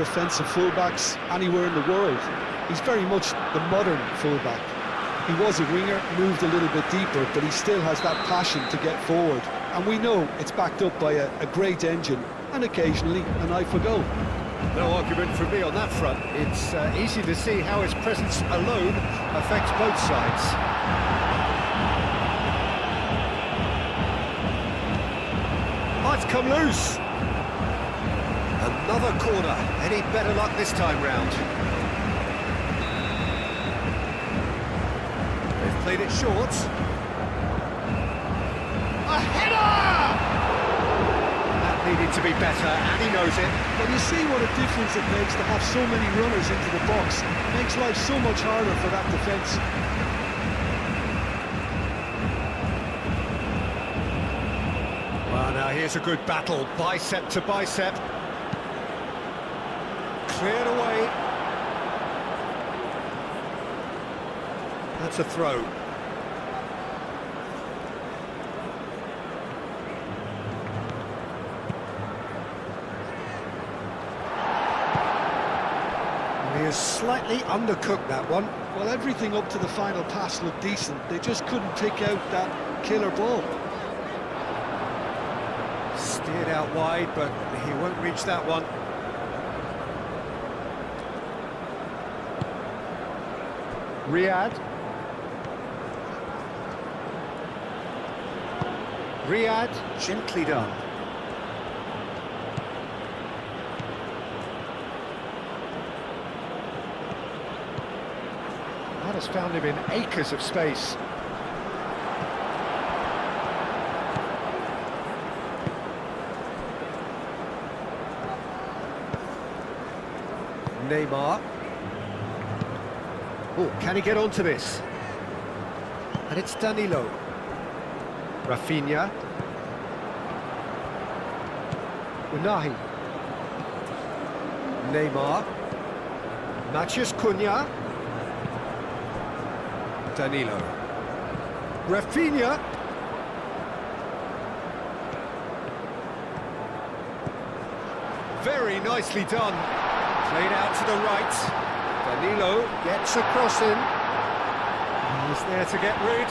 offensive fullbacks anywhere in the world. He's very much the modern fullback. He was a winger, moved a little bit deeper, but he still has that passion to get forward. And we know it's backed up by a great engine, and occasionally an eye for goal. No argument from me on that front. It's easy to see how his presence alone affects both sides. Might come loose. Another corner. Any better luck this time round? They've played it short. A header! That needed to be better, and he knows it. Well, you see what a difference it makes to have so many runners into the box. It makes life so much harder for that defence. Well, now here's a good battle, bicep to bicep. Cleared away. That's a throw. He has slightly undercooked that one. Well, everything up to the final pass looked decent. They just couldn't pick out that killer ball. Steered out wide, but he won't reach that one. Riyad. Gently done. That has found him in acres of space. Neymar. Oh, can he get onto this? And it's Danilo. Rafinha. Unahi. Neymar. Matheus Cunha. Danilo. Rafinha. Very nicely done. Played out to the right. Danilo gets a cross in. He's there to get rid.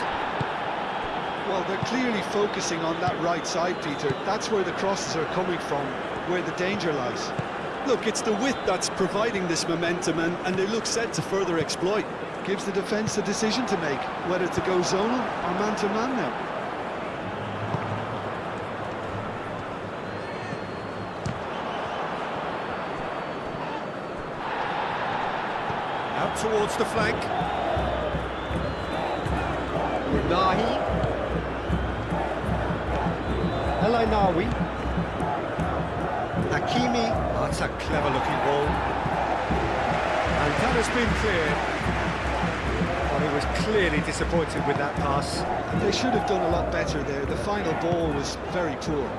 Well, they're clearly focusing on that right side, Peter. That's where the crosses are coming from, where the danger lies. Look, it's the width that's providing this momentum, and they look set to further exploit. Gives the defence a decision to make, whether to go zonal or man-to-man now. Out towards the flank. Unahi. Elainawi. Hakimi. Oh, that's a clever-looking ball. And that has been cleared. Well, he was clearly disappointed with that pass. And they should have done a lot better there. The final ball was very poor.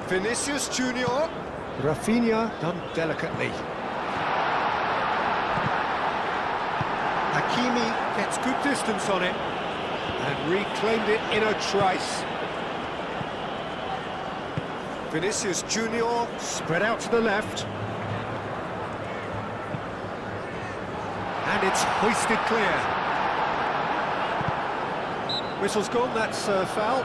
Vinicius Junior. Rafinha done delicately. Hakimi gets good distance on it and reclaimed it in a trice. Vinicius Junior spread out to the left. And it's hoisted clear. Whistle's gone, that's a foul.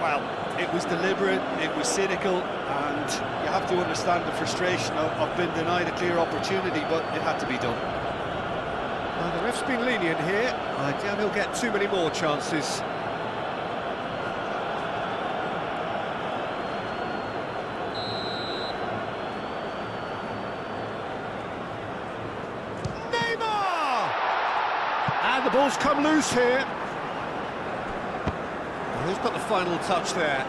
Well, it was deliberate, it was cynical, and you have to understand the frustration of being denied a clear opportunity, but it had to be done. Well, the ref's been lenient here. I doubt he'll get too many more chances. And the ball's come loose here. Well, who's got the final touch there?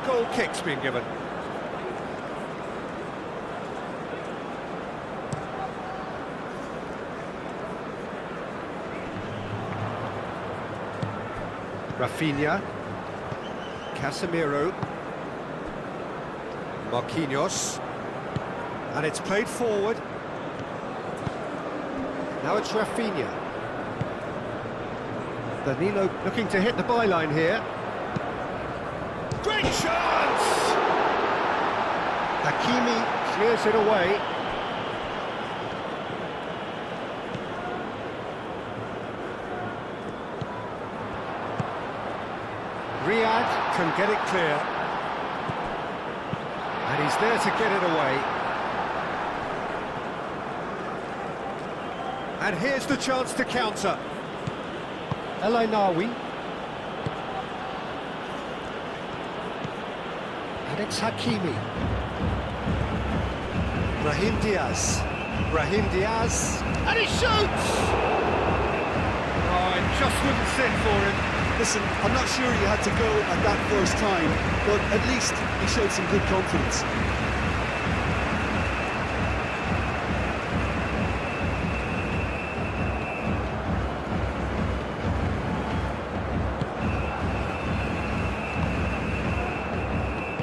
Goal kick's been given. Rafinha. Casemiro. Marquinhos. And it's played forward. Now it's Rafinha. Danilo looking to hit the byline here. Great chance! Hakimi clears it away. Riyad can get it clear. And he's there to get it away. And here's the chance to counter. El Ainawi. And it's Hakimi. Brahim Diaz. Brahim Diaz. And he shoots! Oh, it just wouldn't sit for him. Listen, I'm not sure you had to go at that first time, but at least he showed some good confidence.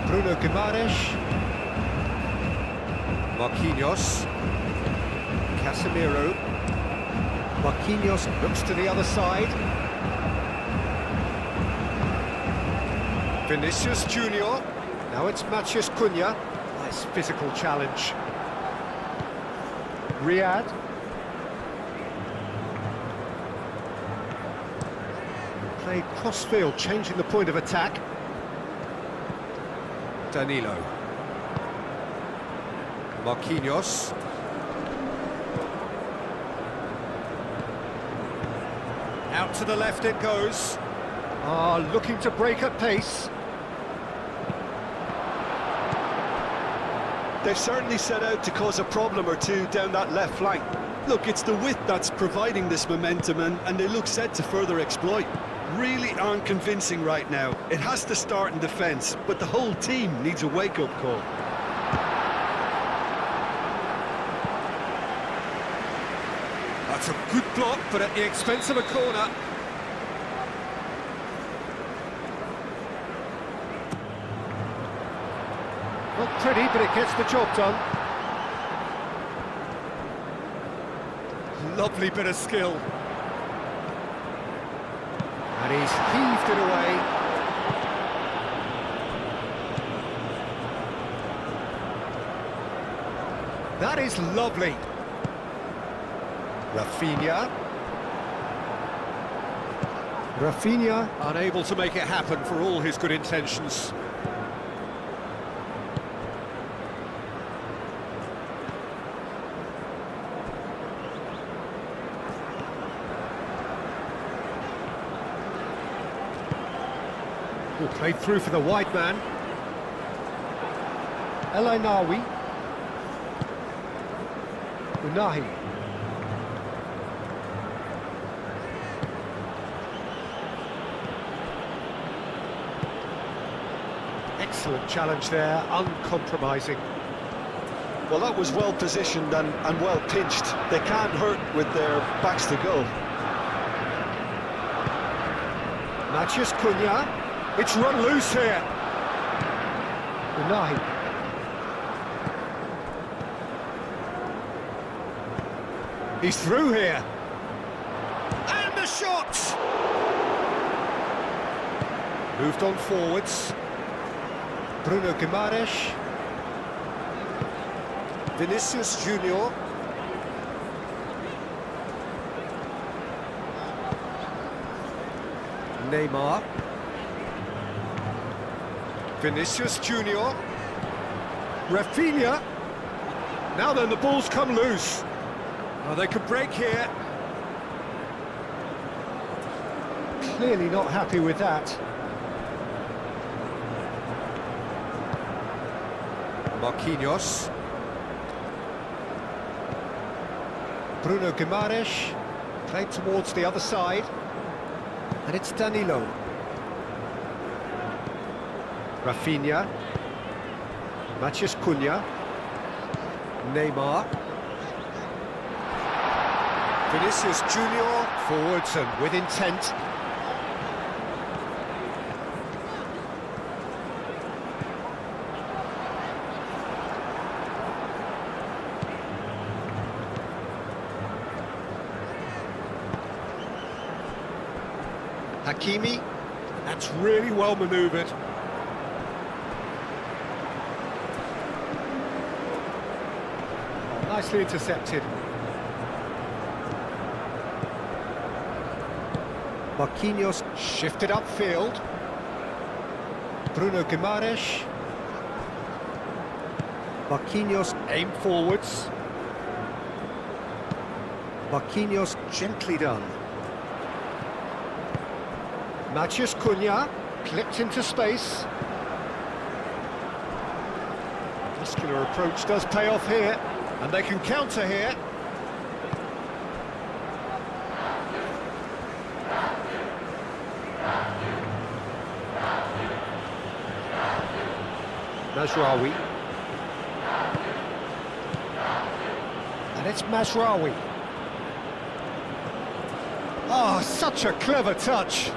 Bruno Guimaraes. Marquinhos. Casemiro. Marquinhos looks to the other side. Vinicius Junior. Now it's Matheus Cunha. Nice physical challenge. Riyad. Played cross-field, changing the point of attack. Danilo. Marquinhos. Out to the left it goes. Looking to break at pace. They've certainly set out to cause a problem or two down that left flank. Look, it's the width that's providing this momentum, and they look set to further exploit. Really aren't convincing right now. It has to start in defence, but the whole team needs a wake-up call. That's a good block, but at the expense of a corner. Not pretty, but it gets the job done. Lovely bit of skill. And he's heaved it away. That is lovely. Rafinha. Rafinha unable to make it happen for all his good intentions. Played through for the wide man. El Ainawi. Unahi. Excellent challenge there, uncompromising. Well, that was well positioned and well pinched. They can't hurt with their backs to goal. Matheus Cunha. It's run loose here. Unahi. He's through here. And the shot! Moved on forwards. Bruno Guimaraes. Vinicius Junior. Neymar. Vinicius Junior. Rafinha. Now then, the ball's come loose. Oh, they could break here. Clearly not happy with that. Marquinhos. Bruno Guimaraes. Played towards the other side. And it's Danilo. Rafinha. Matheus Cunha. Neymar. Vinicius Junior. Forwards and with intent. Hakimi. That's really well manoeuvred. Nicely intercepted. Marquinhos shifted upfield. Bruno Guimaraes. Marquinhos aim forwards. Marquinhos gently done. Matheus Cunha clipped into space. Muscular approach does pay off here, and they can counter here. Mazraoui. And it's Mazraoui. Oh, such a clever touch.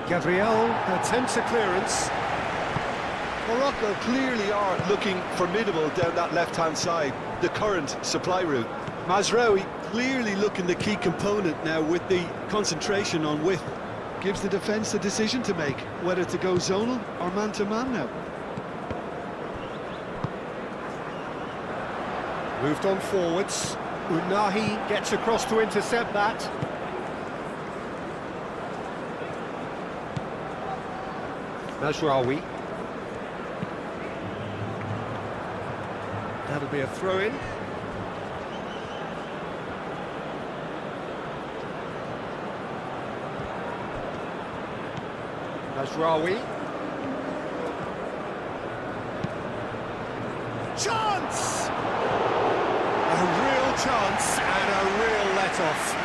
Gabriel attempts a clearance. Morocco clearly are looking formidable down that left-hand side, the current supply route. Mazraoui clearly looking the key component now with the concentration on width. Gives the defence a decision to make, whether to go zonal or man-to-man now. Moved on forwards. Unahi gets across to intercept that. Mazraoui. That'll be a throw-in. Mazraoui. Chance! A real chance and a real let-off.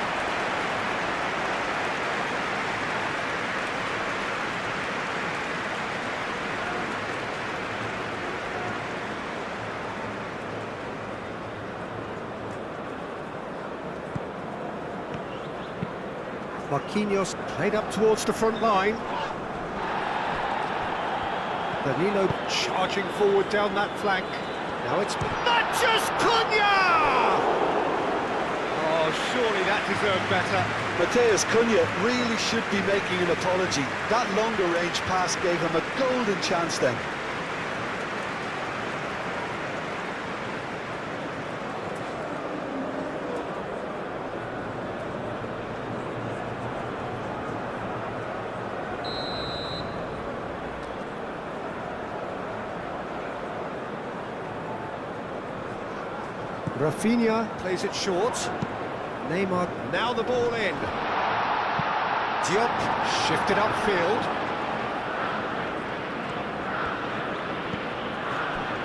Marquinhos played up towards the front line. Danilo charging forward down that flank. Now it's Matheus Cunha! Oh, surely that deserved better. Matheus Cunha really should be making an apology. That longer range pass gave him a golden chance then. Rafinha plays it short. Neymar, now the ball in. Diop shifted upfield.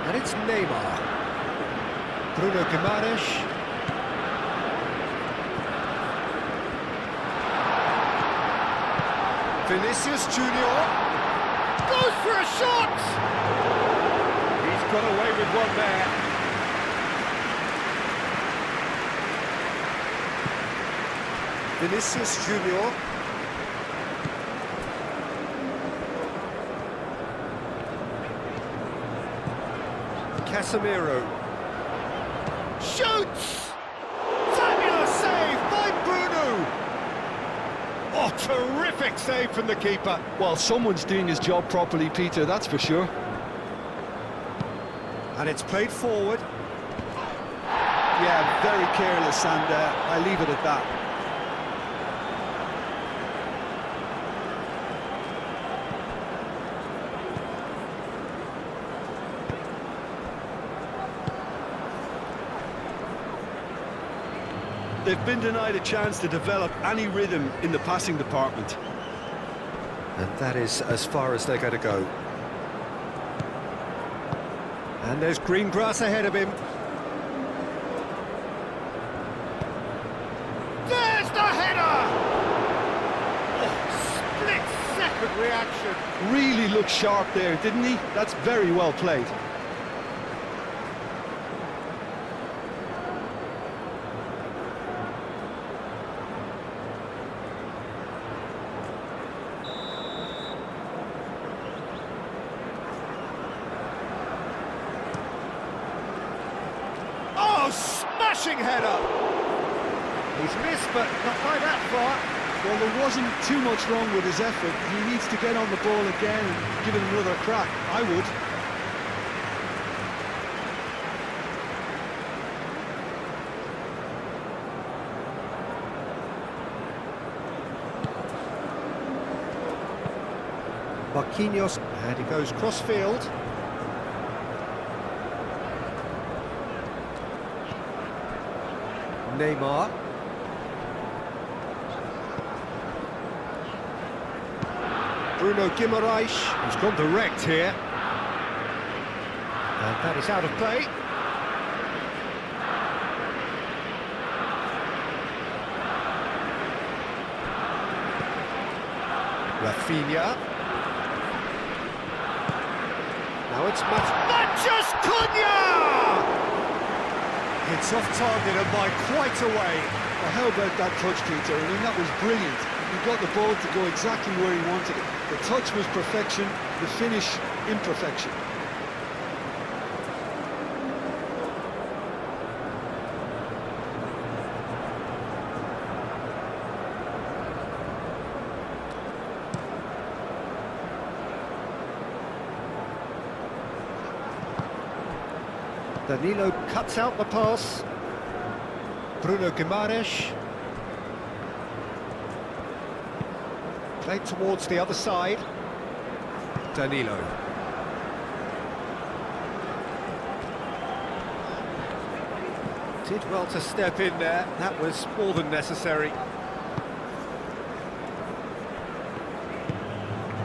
And it's Neymar. Bruno Guimaraes. Vinicius Junior goes for a shot! He's got away with one there. Vinicius Junior. Casemiro. Shoots! Fabulous save by Bruno! Oh, terrific save from the keeper. Well, someone's doing his job properly, Peter, that's for sure. And it's played forward. Yeah, very careless, and I leave it at that. They've been denied a chance to develop any rhythm in the passing department. And that is as far as they're going to go. And there's green grass ahead of him. There's the header! Oh, split-second reaction. Really looked sharp there, didn't he? That's very well played. Smashing header! He's missed, but not by that far. Well, there wasn't too much wrong with his effort. He needs to get on the ball again and give it another crack. I would. Marquinhos, and he goes cross-field. Neymar. Bruno Guimaraes, who's gone direct here. And that is out of play. Rafinha. Now it's Mathias Cunha! It's off target and by quite a way. Well, how about that touch, Peter? I mean, that was brilliant. He got the ball to go exactly where he wanted it. The touch was perfection, the finish imperfection. Danilo cuts out the pass. Bruno Guimaraes. Played towards the other side. Danilo. Did well to step in there. That was more than necessary.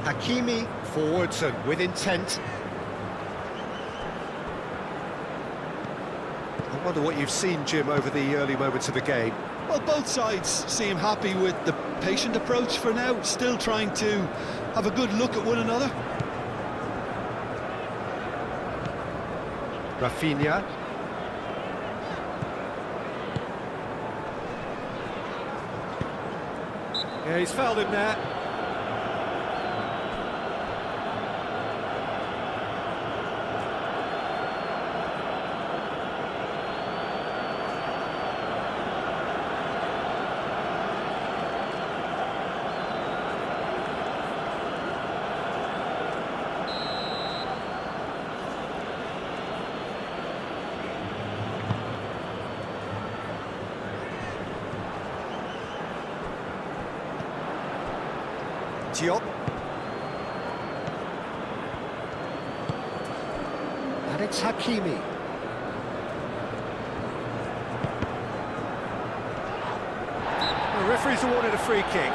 Hakimi forwards and with intent. I wonder what you've seen, Jim, over the early moments of the game. Well, both sides seem happy with the patient approach for now, still trying to have a good look at one another. Rafinha. Yeah, he's fouled him there. Diop. And it's Hakimi. The referee's awarded a free kick.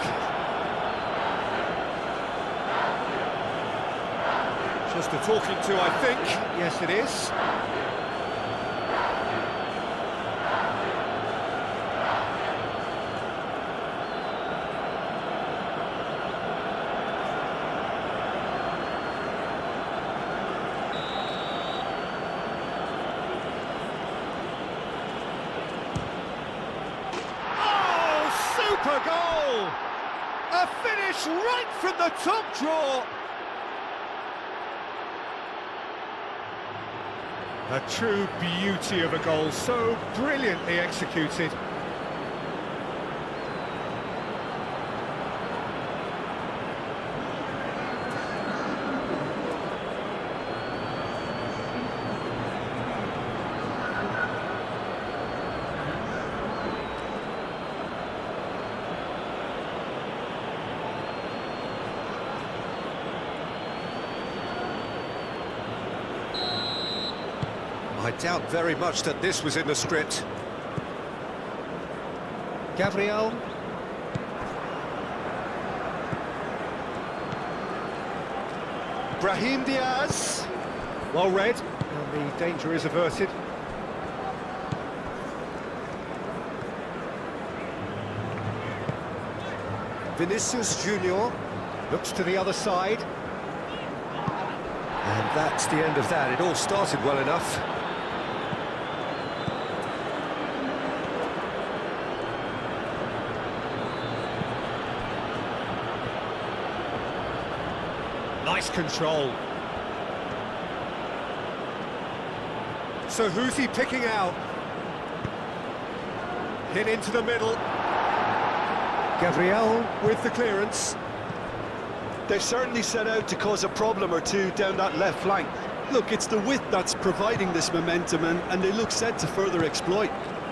Just a talking to, I think. Yes, it is. Super goal! A finish right from the top draw! A true beauty of a goal, so brilliantly executed. I doubt very much that this was in the script. Gabriel. Brahim Diaz. Well read, and the danger is averted. Vinicius Junior looks to the other side. And that's the end of that. It all started well enough. Nice control. So who's he picking out? Hit into the middle. Gabriel with the clearance. They've certainly set out to cause a problem or two down that left flank. Look, it's the width that's providing this momentum, and they look set to further exploit.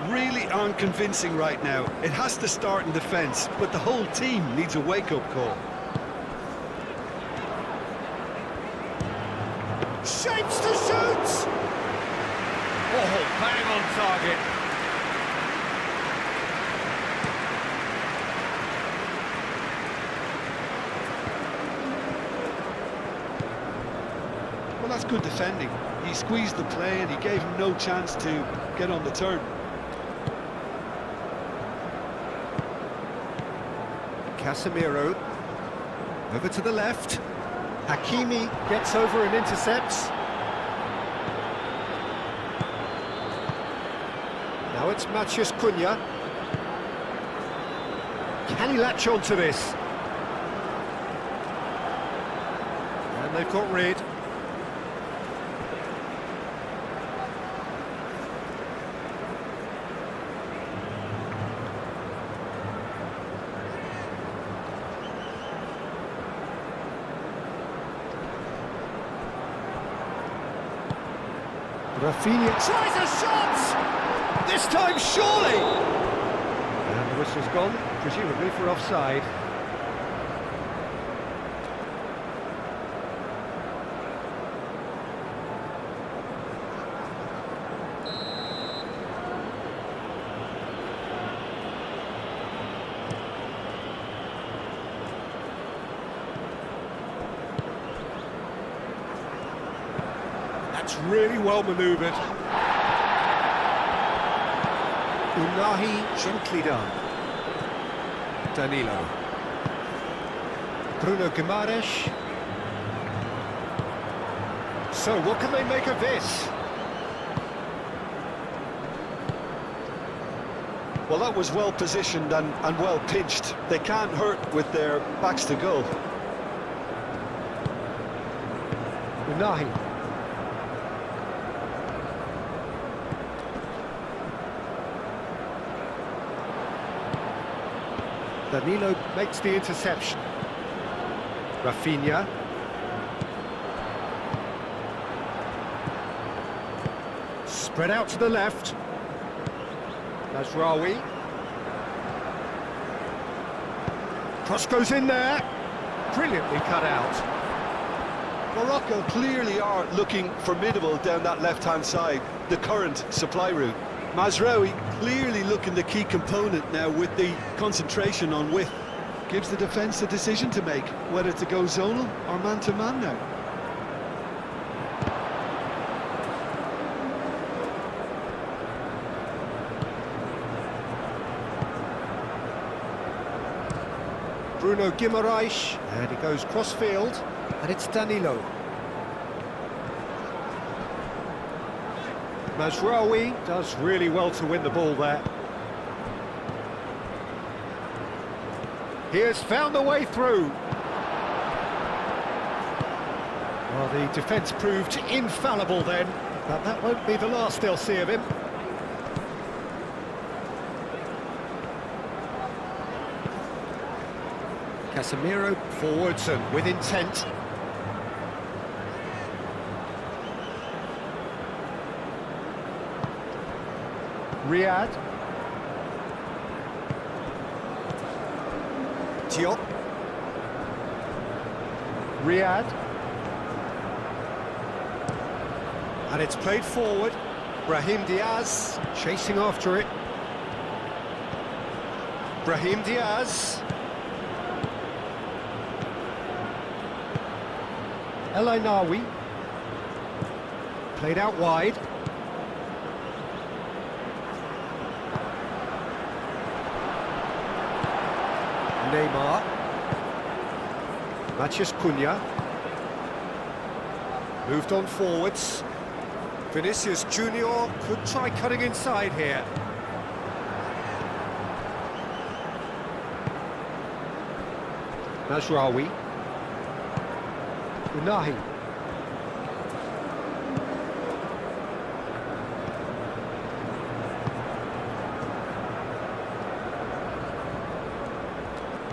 Really aren't convincing right now. It has to start in defence, but the whole team needs a wake-up call. Shapes to shoot! Oh, bang on target. Well, that's good defending. He squeezed the play and he gave him no chance to get on the turn. Casemiro, over to the left. Hakimi gets over and intercepts. Now it's Matheus Cunha. Can he latch on to this? And they've got rid. Rafinha tries a shot! This time, surely! And the whistle's gone, presumably for offside. That's really well manoeuvred. Unahi, gently done. Danilo. Bruno Guimaraes. So, what can they make of this? Well, that was well positioned and well pitched. They can't hurt with their backs to goal. Unahi. Danilo makes the interception. Rafinha. Spread out to the left. Mazraoui. Cross goes in there. Brilliantly cut out. Morocco clearly are looking formidable down that left-hand side, the current supply route. Mazraoui clearly looking the key component now with the concentration on width. Gives the defence a decision to make, whether to go zonal or man-to-man now. Bruno Guimaraes, and he goes cross-field, and it's Danilo. Mazraoui does really well to win the ball there. He has found the way through. Well, the defence proved infallible then, but that won't be the last they'll see of him. Casemiro forwards and with intent. Riyad. Diop. Riyad. And it's played forward. Brahim Diaz chasing after it. Brahim Diaz. El Ainaoui. Played out wide. Neymar. Matheus Cunha. Moved on forwards. Vinicius Junior could try cutting inside here. Mazraoui. Unahi.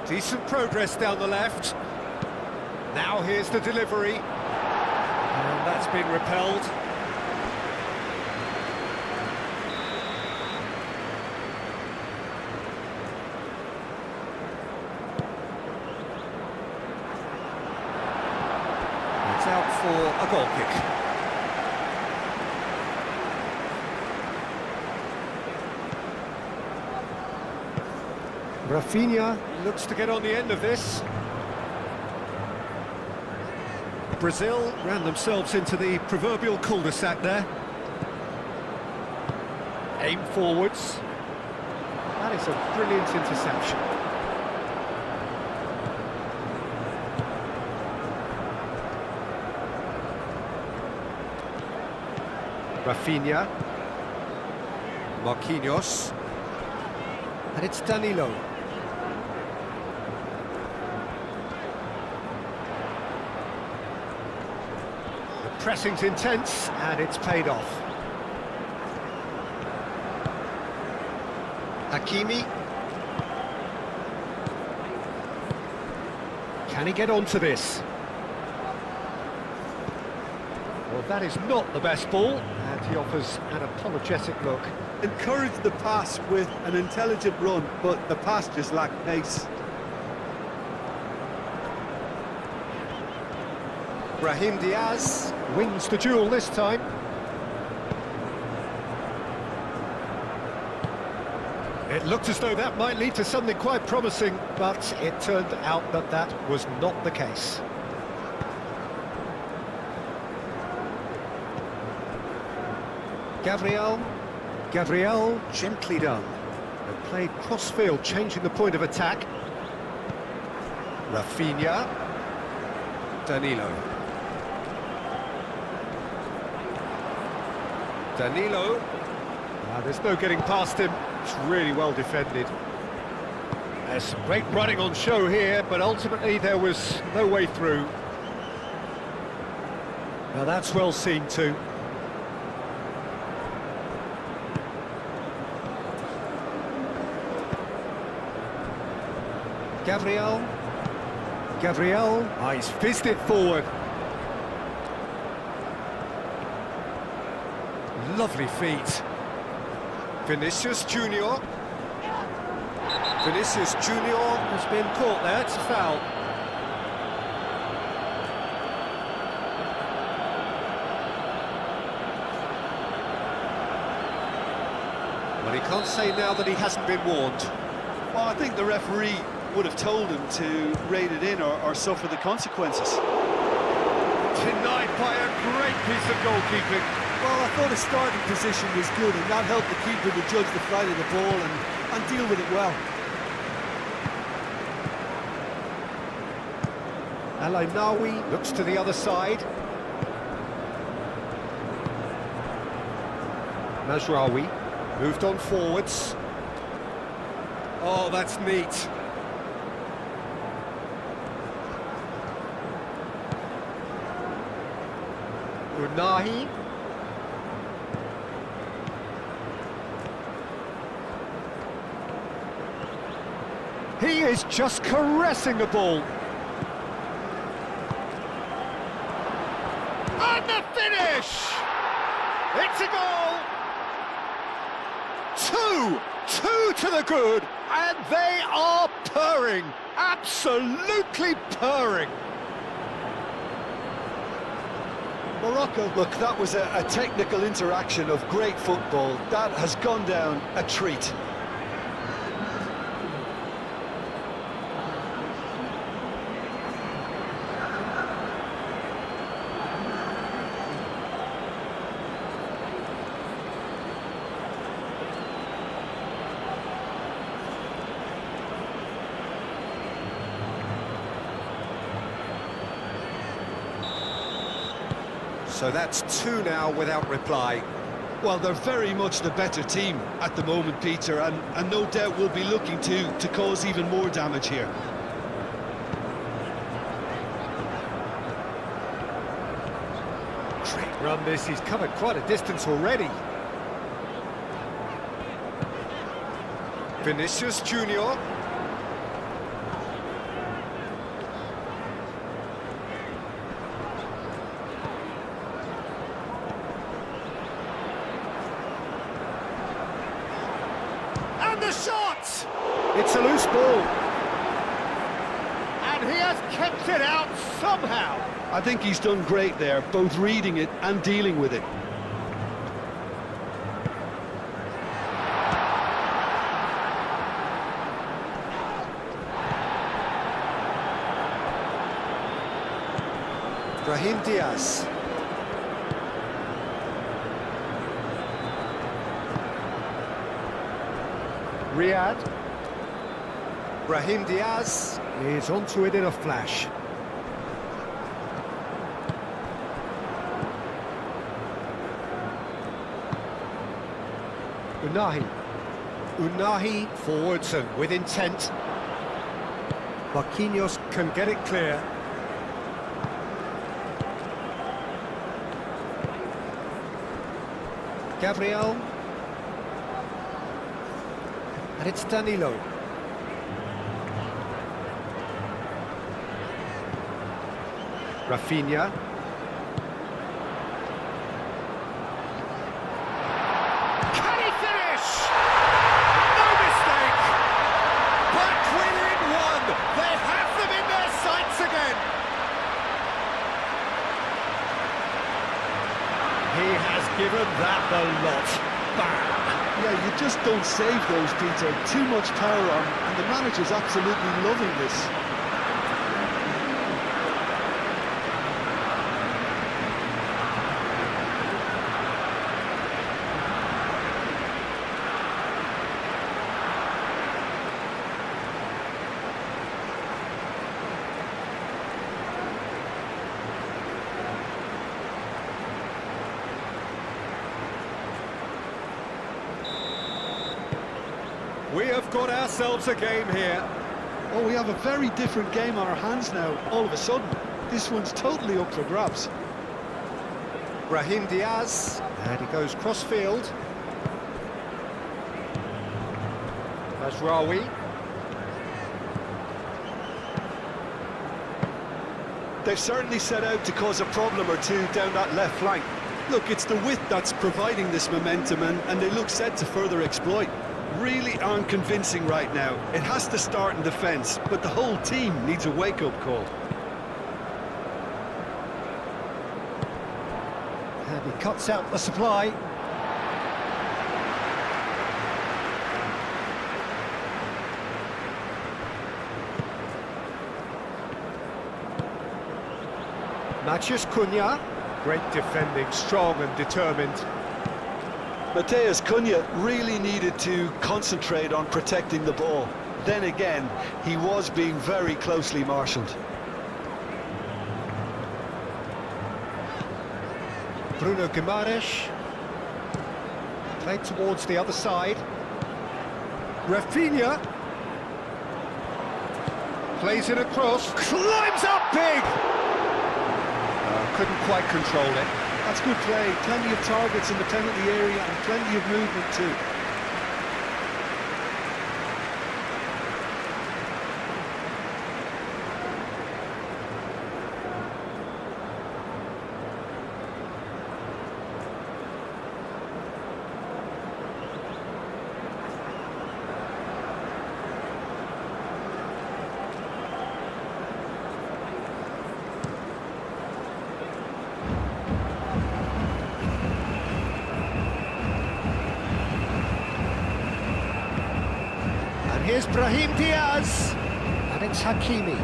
Decent progress down the left. Now here's the delivery. And that's been repelled. It's out for a goal kick. Rafinha looks to get on the end of this. Brazil ran themselves into the proverbial cul-de-sac there. Aim forwards. That is a brilliant interception. Rafinha. Marquinhos. And it's Danilo. The pressing's intense, and it's paid off. Hakimi. Can he get onto this? Well, that is not the best ball, and he offers an apologetic look. Encourage the pass with an intelligent run, but the pass just lacked pace. Brahim Diaz wins the duel this time. It looked as though that might lead to something quite promising, but it turned out that that was not the case. Gabriel, gently done. And played cross-field, changing the point of attack. Rafinha. Danilo. There's no getting past him. It's really well defended. There's some great running on show here, but ultimately there was no way through. Now that's well seen too. Gabriel. He's fizzed it forward. Lovely feet. Vinicius Junior has been caught there, it's a foul. Well, he can't say now that he hasn't been warned. Well, I think the referee would have told him to rate it in or suffer the consequences. Denied by a great piece of goalkeeping. Well, I thought his starting position was good, and that helped the keeper to judge the flight of the ball and deal with it well. Al-Ainawi looks to the other side. Mazraoui moved on forwards. Oh, that's neat. Unahi. He is just caressing the ball. And the finish! It's a goal! Two to the good, and they are purring, absolutely purring. Morocco, look, that was a technical interaction of great football. That has gone down a treat. So that's two now without reply. Well, they're very much the better team at the moment, Peter, and no doubt will be looking to cause even more damage here. Great run this, he's covered quite a distance already. Vinicius Junior. And the shot! It's a loose ball. And he has kept it out somehow. I think he's done great there, both reading it and dealing with it. Brahim Diaz. Riyad. Brahim Diaz is onto it in a flash. Unahi forwards and with intent. Marquinhos can get it clear. Gabriel. And it's Danilo. Rafinha. Can he finish? No mistake! Back within one! They have them in their sights again! He has given that the lot. Bang! Yeah, you just don't save those, Peter. Too much power on, and the manager's absolutely loving this. We have got ourselves a game here. Oh, we have a very different game on our hands now, all of a sudden. This one's totally up for grabs. Brahim Diaz, and he goes cross-field. Mazraoui. They've certainly set out to cause a problem or two down that left flank. Look, it's the width that's providing this momentum, and they look set to further exploit. Really aren't convincing right now. It has to start in defence, but the whole team needs a wake-up call. And he cuts out the supply. Matheus Cunha. Great defending, strong and determined. Matheus Cunha really needed to concentrate on protecting the ball. Then again, he was being very closely marshalled. Bruno Guimaraes. Played towards the other side. Rafinha. Plays it across. Climbs up big! Couldn't quite control it. That's good play. Plenty of targets in the penalty area and plenty of movement too. Here's Brahim Diaz, and it's Hakimi.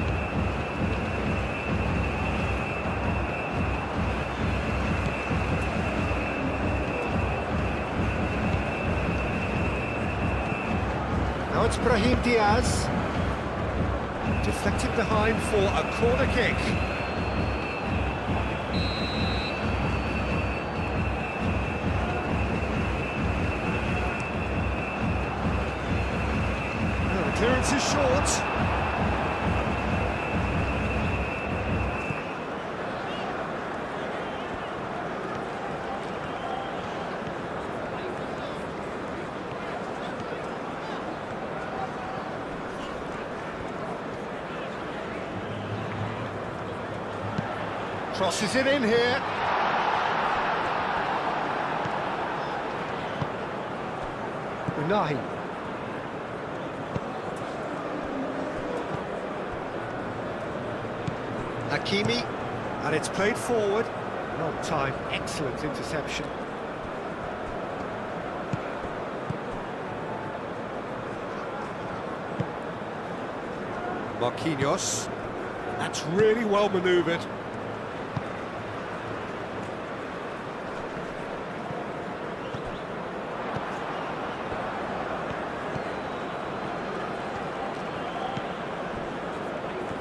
Now it's Brahim Diaz, deflected behind for a corner kick. Clearance is short. Crosses it in here. Unahi. Hakimi, and it's played forward. Well timed, excellent interception. Marquinhos, that's really well manoeuvred.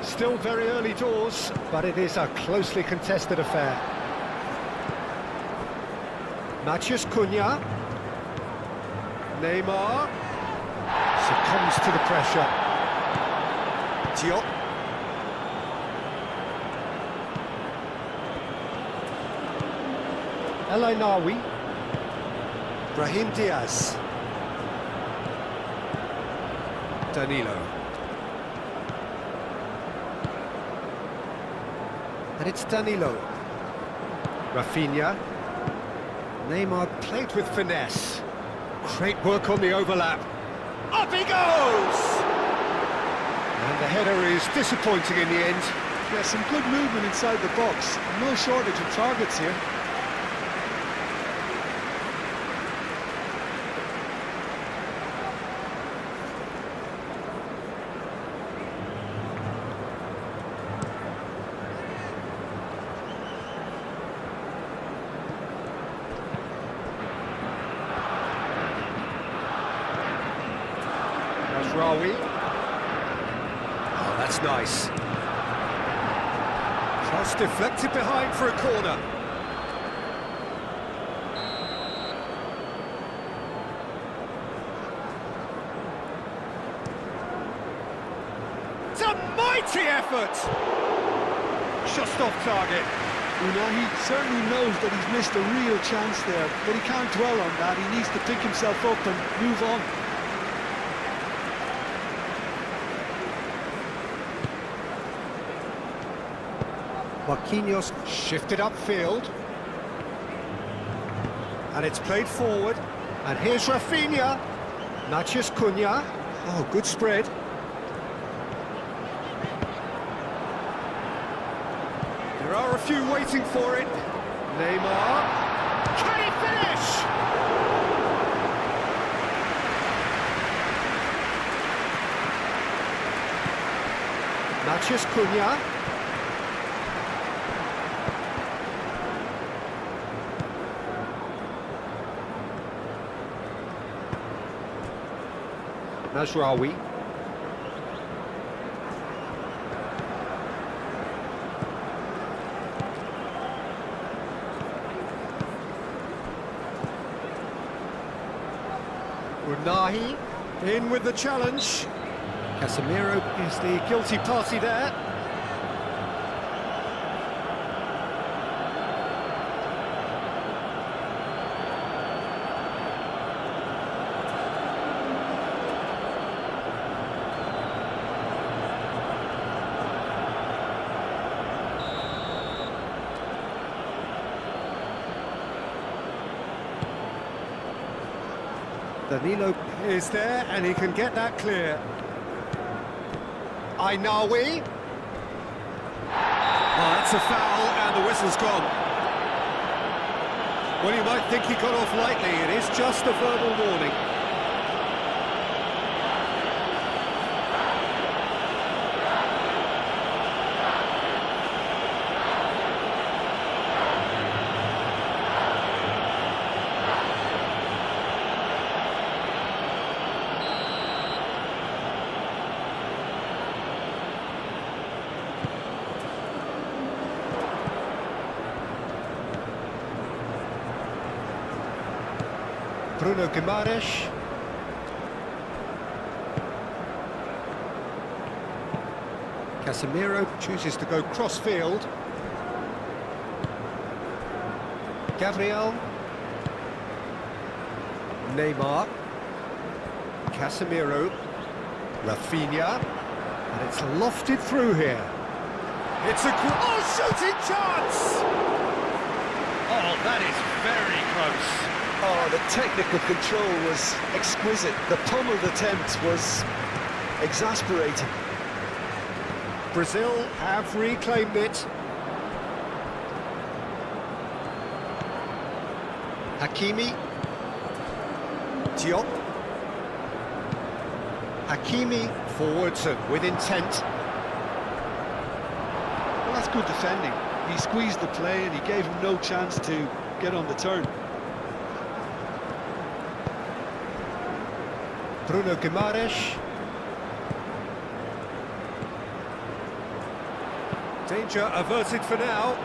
Still very early doors, but it is a closely contested affair. Matheus Cunha. Neymar succumbs to the pressure. Diop. El Ainaoui. Brahim Diaz. Danilo. And it's Danilo. Rafinha. Neymar played with finesse. Great work on the overlap. Up he goes! And the header is disappointing in the end. Yeah, some good movement inside the box. No shortage of targets here. Rawi. Oh, that's nice. Cross deflected behind for a corner. It's a mighty effort! Just off target. He certainly knows that he's missed a real chance there, but he can't dwell on that. He needs to pick himself up and move on. Marquinhos shifted upfield. And it's played forward. And here's Rafinha. Matheus Cunha. Oh, good spread. There are a few waiting for it. Neymar. Can he finish? Matheus Cunha. Mazraoui. Unahi in with the challenge. Casemiro is the guilty party there. Danilo is there, and he can get that clear. Ainaoui. Oh, that's a foul, and the whistle's gone. Well, you might think he got off lightly. It is just a verbal warning. Bruno Guimaraes. Casemiro chooses to go cross-field. Gabriel. Neymar. Casemiro. Rafinha. And it's lofted through here. It's a shooting chance! Oh, that is very close. Oh, the technical control was exquisite. The pummeled attempt was exasperating. Brazil have reclaimed it. Hakimi. Diop. Hakimi forwards and with intent. Well, that's good defending. He squeezed the play and he gave him no chance to get on the turn. Bruno Guimaraes. Danger averted for now.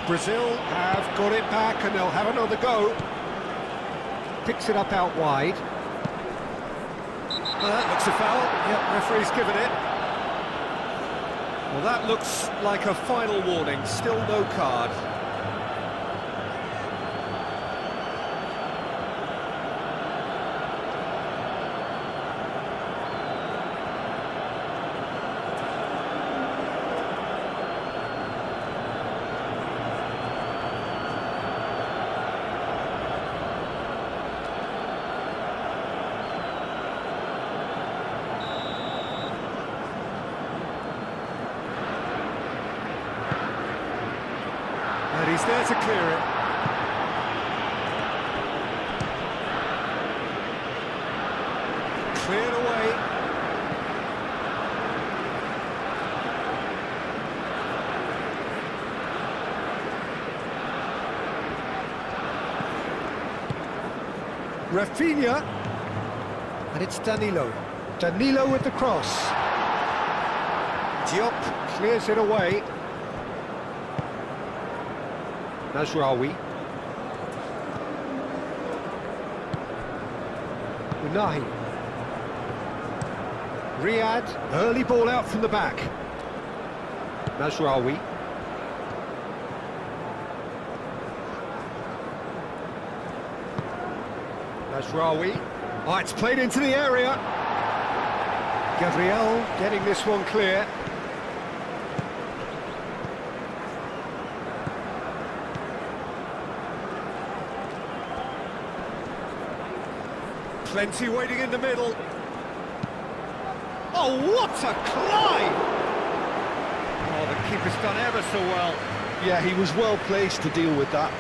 Brazil have got it back and they'll have another go. Picks it up out wide. Well, that looks a foul. Yep, referee's given it. Well, that looks like a final warning. Still no card. And he's there to clear it. Cleared away. Rafinha. And it's Danilo. Danilo with the cross. Diop clears it away. Mazraoui. Unahi. Riyad, early ball out from the back. Mazraoui. Mazraoui. Oh, it's played into the area. Gabriel getting this one clear. Plenty waiting in the middle. Oh, what a climb! Oh, the keeper's done ever so well. Yeah, he was well placed to deal with that.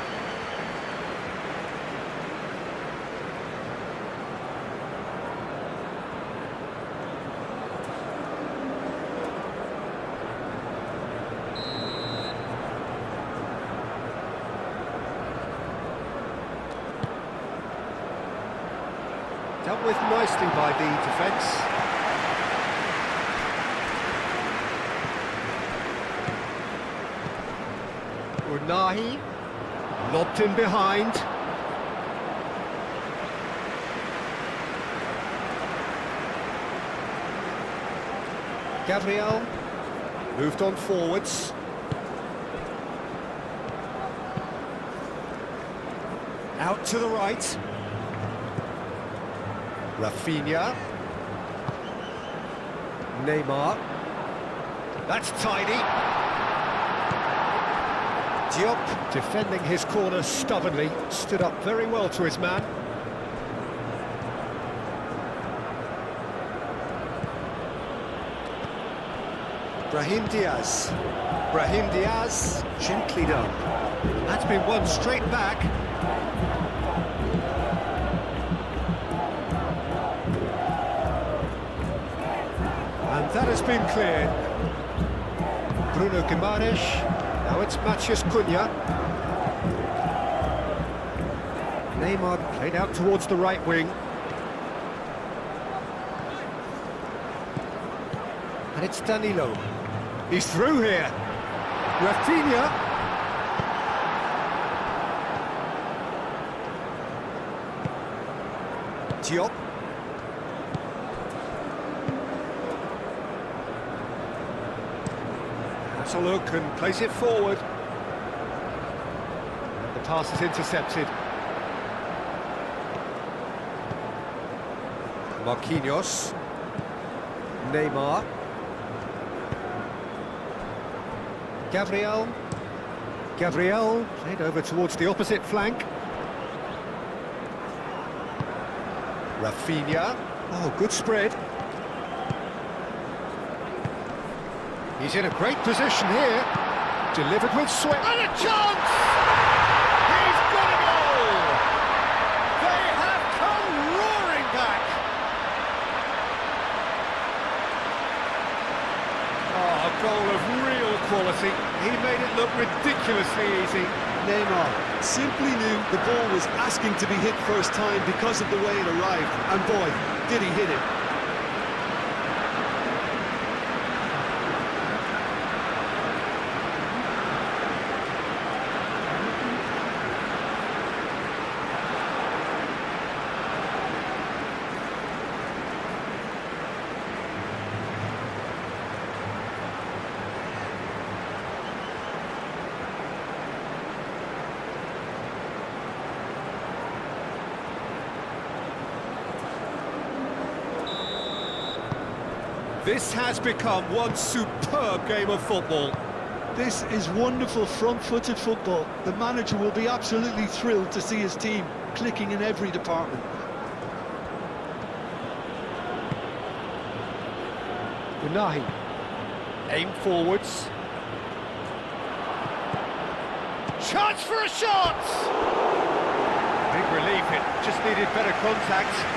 Dealt with nicely by the defence. Unahi, lobbed in behind. Gabriel, moved on forwards. Out to the right. Rafinha. Neymar. That's tidy. Diop, defending his corner stubbornly, stood up very well to his man. Brahim Diaz. Brahim Diaz, gently done. That's been won straight back. And that has been cleared. Bruno Guimaraes. Now it's Matheus Cunha. Neymar played out towards the right wing. And it's Danilo. He's through here. Rafinha. Diop. That's a look and plays it forward. And the pass is intercepted. Marquinhos. Neymar. Gabriel. Gabriel played over towards the opposite flank. Rafinha. Oh, good spread. He's in a great position here. Delivered with swing. And a chance! He's got a goal! They have come roaring back. Oh, a goal of real quality. He made it look ridiculously easy. Neymar simply knew the ball was asking to be hit first time because of the way it arrived. And boy, did he hit it. This has become one superb game of football. This is wonderful front-footed football. The manager will be absolutely thrilled to see his team clicking in every department. Unahi, aim forwards. Chance for a shot! Big relief, it just needed better contact.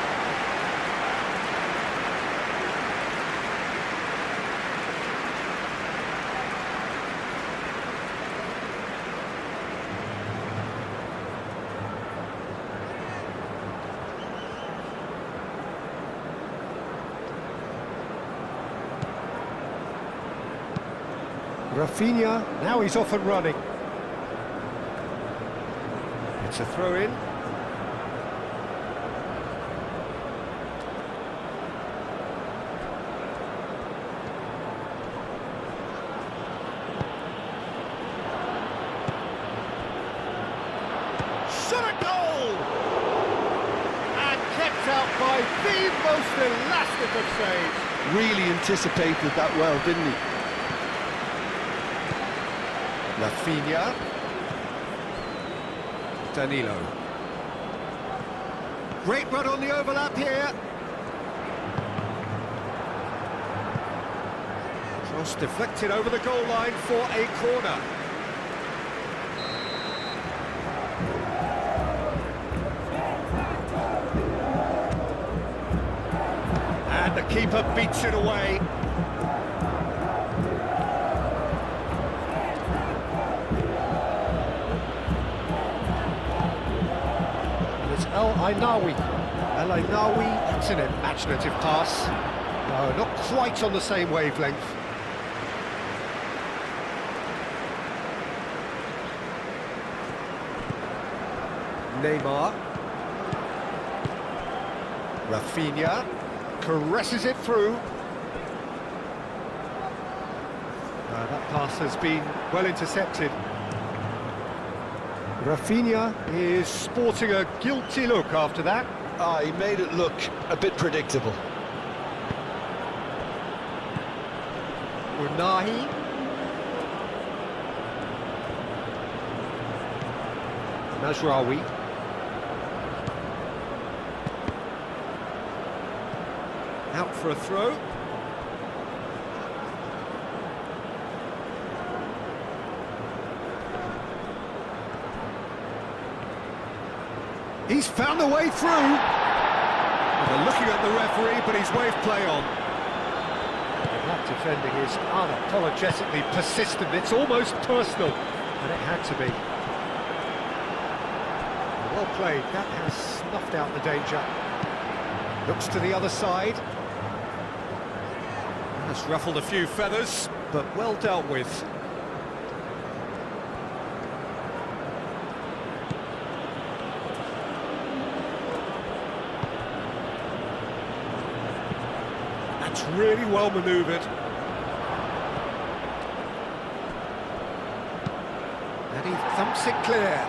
Rafinha, now he's off and running. It's a throw-in. Shot a goal! And kept out by the most elastic of saves. Really anticipated that well, didn't he? Rafinha. Danilo. Great run on the overlap here. Cross deflected over the goal line for a corner. And the keeper beats it away. El-Ainawi. El-Ainawi, that's an imaginative pass. No, not quite on the same wavelength. Neymar. Rafinha caresses it through. That pass has been well intercepted. Rafinha is sporting a guilty look after that. He made it look a bit predictable. Unahi. Mazraoui. Out for a throw. He's found a way through. Well, they're looking at the referee, but he's waved play on. And that defending is unapologetically persistent. It's almost personal, and it had to be. Well played. That has snuffed out the danger. Looks to the other side. Has ruffled a few feathers, but well dealt with. That's really well manoeuvred. And he thumps it clear.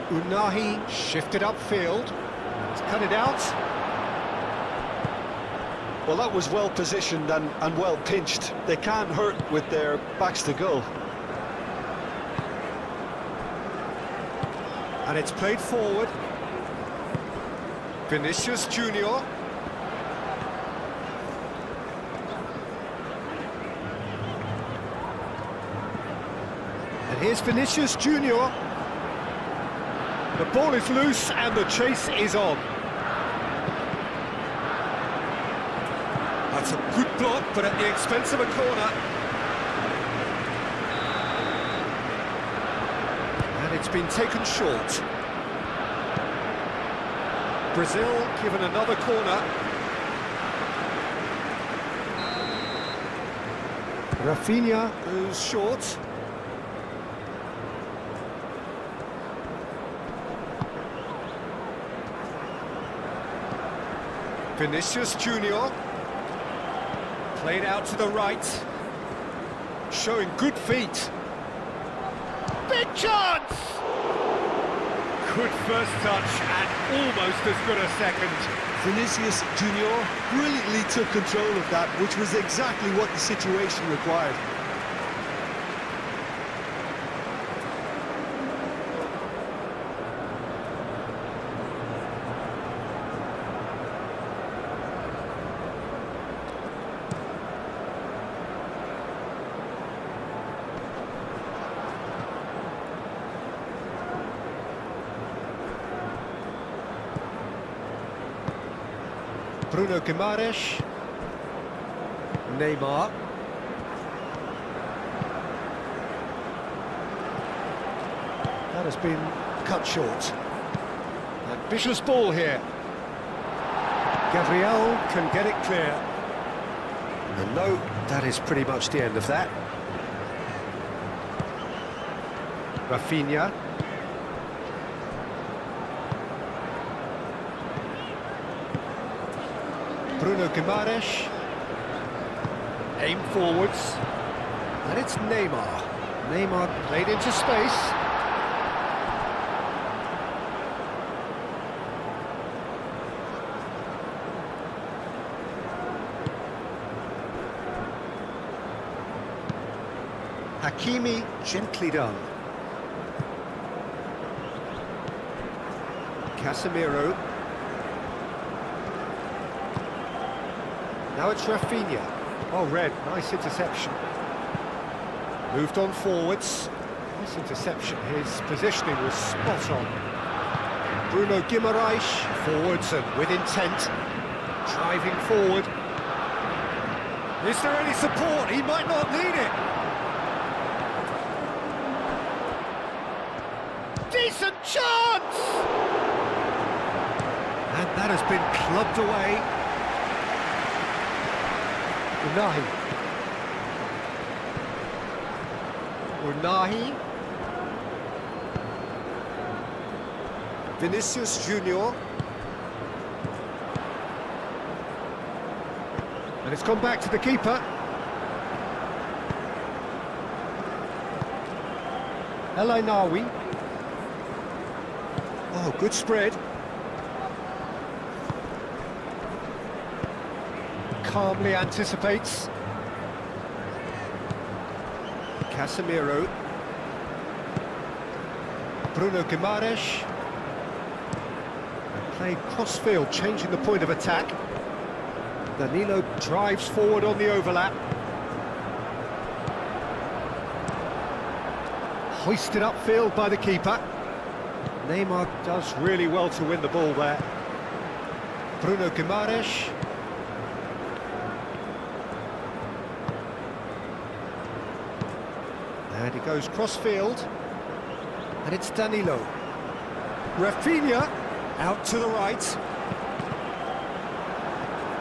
Unahi shifted upfield. He's cut it out. Well, that was well positioned and well pinched. They can't hurt with their backs to goal. And it's played forward. Vinicius Junior. Here's Vinicius Junior. The ball is loose and the chase is on. That's a good block, but at the expense of a corner. And it's been taken short. Brazil given another corner. Rafinha goes short. Vinicius Junior. Played out to the right. Showing good feet. Big chance! Good first touch and almost as good a second. Vinicius Junior brilliantly took control of that, which was exactly what the situation required. Bruno Guimaraes. Neymar. That has been cut short. Ambitious ball here. Gabriel can get it clear. And no, that is pretty much the end of that. Rafinha. Bruno Guimaraes. Aim forwards. And it's Neymar. Neymar played into space. Hakimi, gently done. Casemiro. Now it's Rafinha. Oh, Red, nice interception. Moved on forwards. Nice interception. His positioning was spot on. Bruno Guimaraes, forwards and with intent. Driving forward. Is there any support? He might not need it. Decent chance! And that has been clubbed away. Unahi. Vinicius Junior. And it's gone back to the keeper. El Ainawi. Oh, good spread. Calmly anticipates. Casemiro. Bruno Guimaraes. Played cross-field, changing the point of attack. Danilo drives forward on the overlap. Hoisted upfield by the keeper. Neymar does really well to win the ball there. Bruno Guimaraes. And he goes cross-field. And it's Danilo. Rafinha out to the right.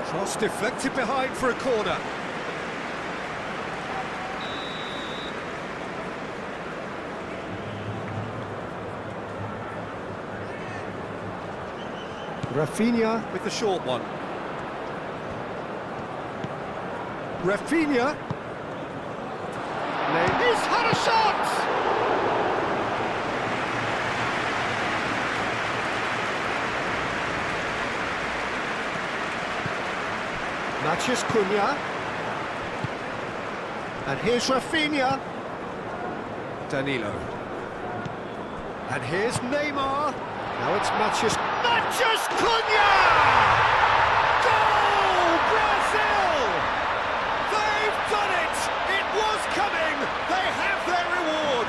Cross deflected behind for a corner. Rafinha with the short one. Rafinha. He's had a shot! Matheus Cunha. And here's Rafinha. Danilo. And here's Neymar. Now it's Matheus Cunha! Goal, Brazil! They've done it! It was coming! They have their reward!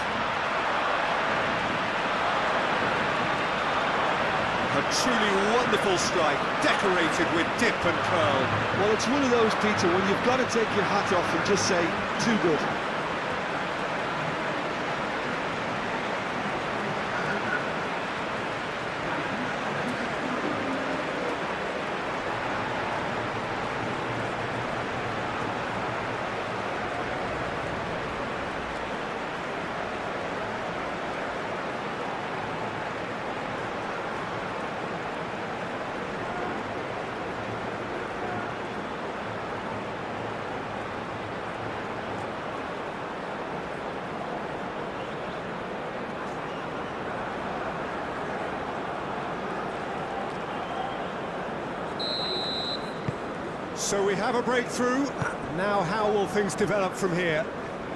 A truly wonderful strike, decorated with dip and curl. Well, it's one of those, Peter, when you've got to take your hat off and just say, too good. So we have a breakthrough. Now how will things develop from here?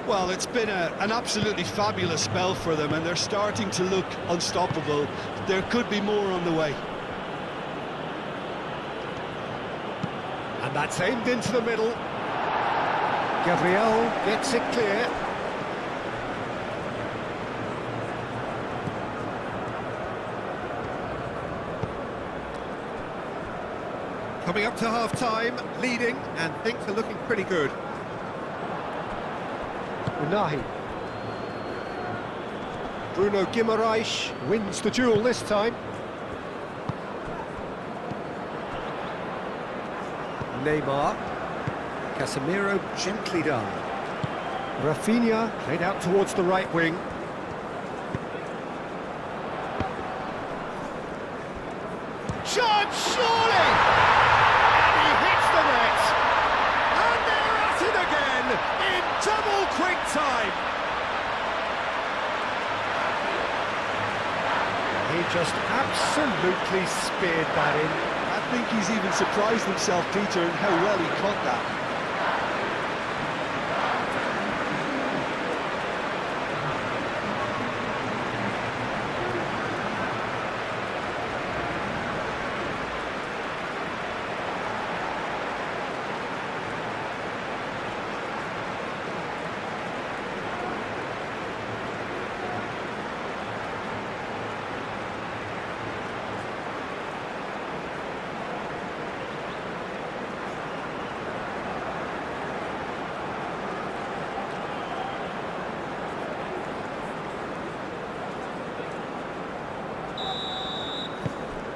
Well, it's been an absolutely fabulous spell for them, and they're starting to look unstoppable. There could be more on the way. And that's aimed into the middle. Gabriel gets it clear. Coming up to half-time, leading, and things are looking pretty good. Unahi. Bruno Guimaraes wins the duel this time. Neymar. Casemiro gently done. Rafinha played out towards the right wing. Shot, surely! Double quick time! He just absolutely speared that in. I think he's even surprised himself, Peter, in how well he caught that.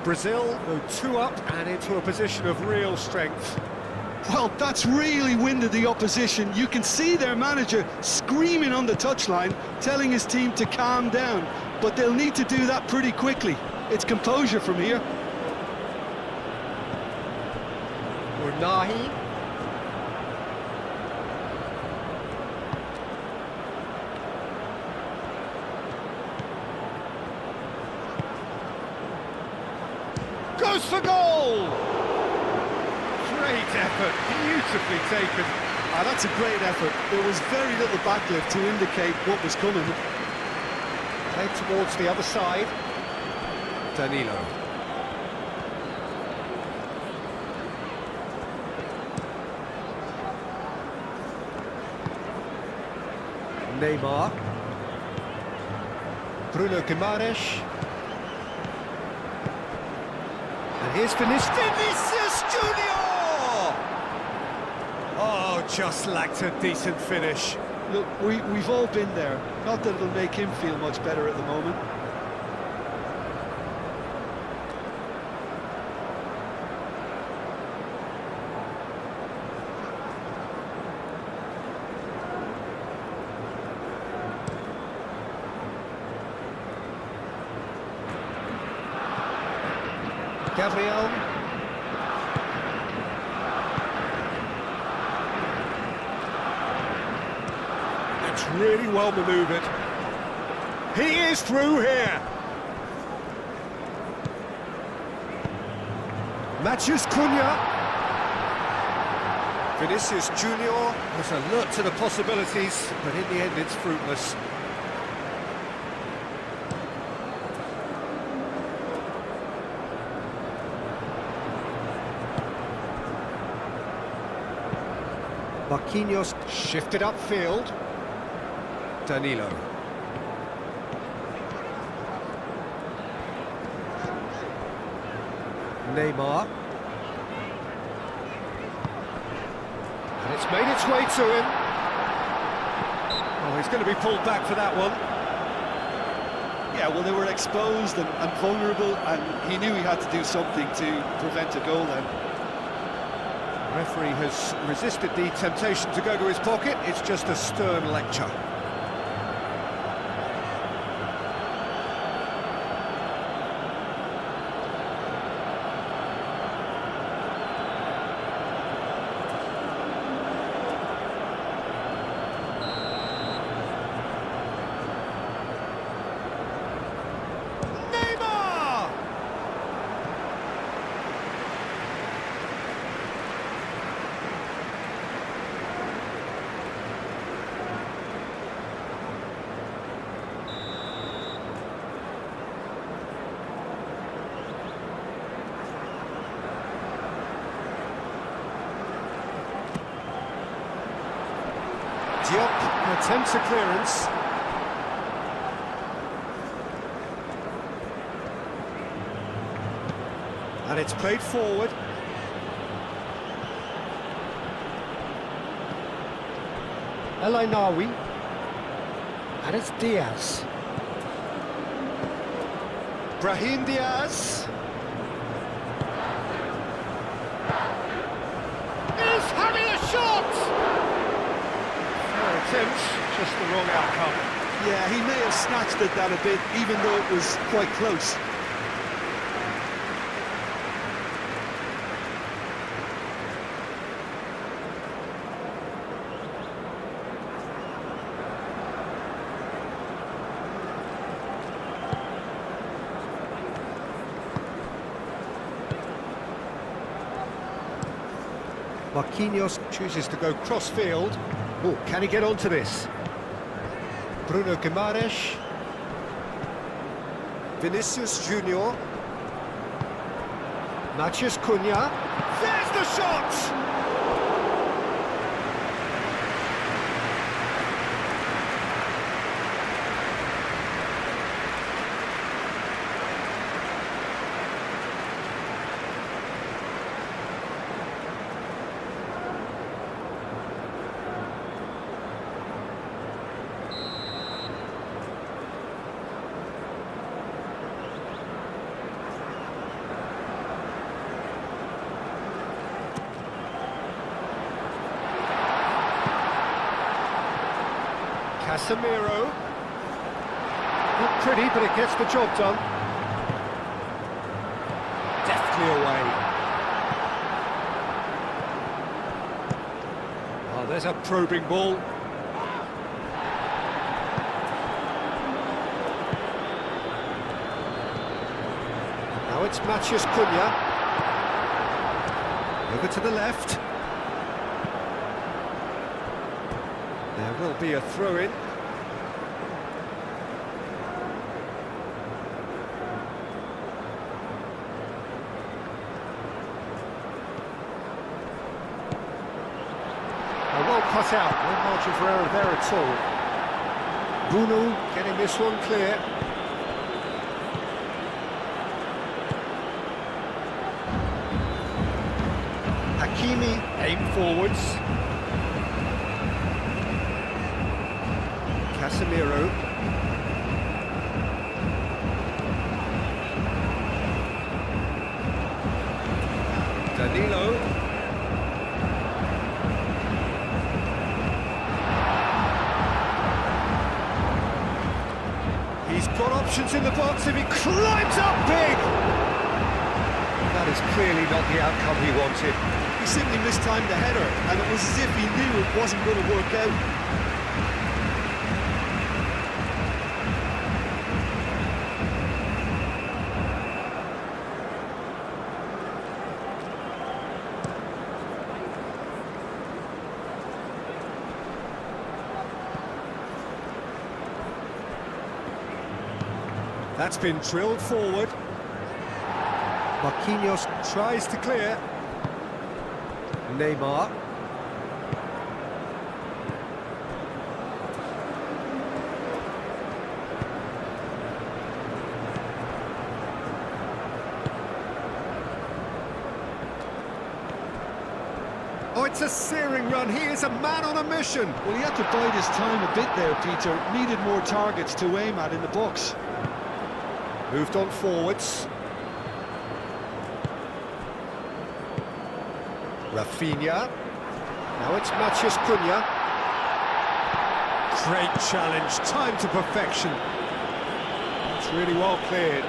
Brazil go 2 up and into a position of real strength. Well, that's really winded the opposition. You can see their manager screaming on the touchline, telling his team to calm down. But they'll need to do that pretty quickly. It's composure from here. Unahi. Goes for goal! Great effort, beautifully taken. That's a great effort. There was very little backlift to indicate what was coming. Played towards the other side. Danilo. Neymar. Bruno Guimaraes. And here's Vinicius Junior! Oh, just lacked a decent finish. Look, we've all been there. Not that it'll make him feel much better at the moment. Gabriel. It's really well manoeuvred. He is through here. Matthews Cunha. Vinicius Junior was alert to the possibilities, but in the end it's fruitless. Marquinhos shifted upfield. Danilo. Neymar. And it's made its way to him. Oh, he's going to be pulled back for that one. Yeah, well, they were exposed and vulnerable, and he knew he had to do something to prevent a goal then. The referee has resisted the temptation to go to his pocket. It's just a stern lecture. Diop attempts a clearance. And it's played forward. El Ainawi. And it's Diaz. Brahim Diaz. Is having a shot! Attempts, just the wrong outcome. Yeah, he may have snatched at that a bit, even though it was quite close. Marquinhos chooses to go cross-field. Oh, can he get onto this? Bruno Guimaraes. Vinicius Junior. Matheus Cunha. There's the shot! Casemiro. Not pretty, but it gets the job done. Deftly away. Oh, there's a probing ball. Now it's Matheus Cunha. Over to the left. There will be a throw-in. Well cut out, no margin for error there at all. Bruno getting this one clear. Hakimi aim forwards. Casemiro. Danilo. He's got options in the box if he climbs up big. That is clearly not the outcome he wanted. He simply mistimed the header, and it was as if he knew it wasn't going to work out. That's been drilled forward. Marquinhos tries to clear. Neymar. it's a searing run. He is a man on a mission. Well, he had to bide his time a bit there, Peter. Needed more targets to aim at in the box. Moved on forwards. Rafinha. Now it's Matheus Cunha. Great challenge, time to perfection. It's really well cleared.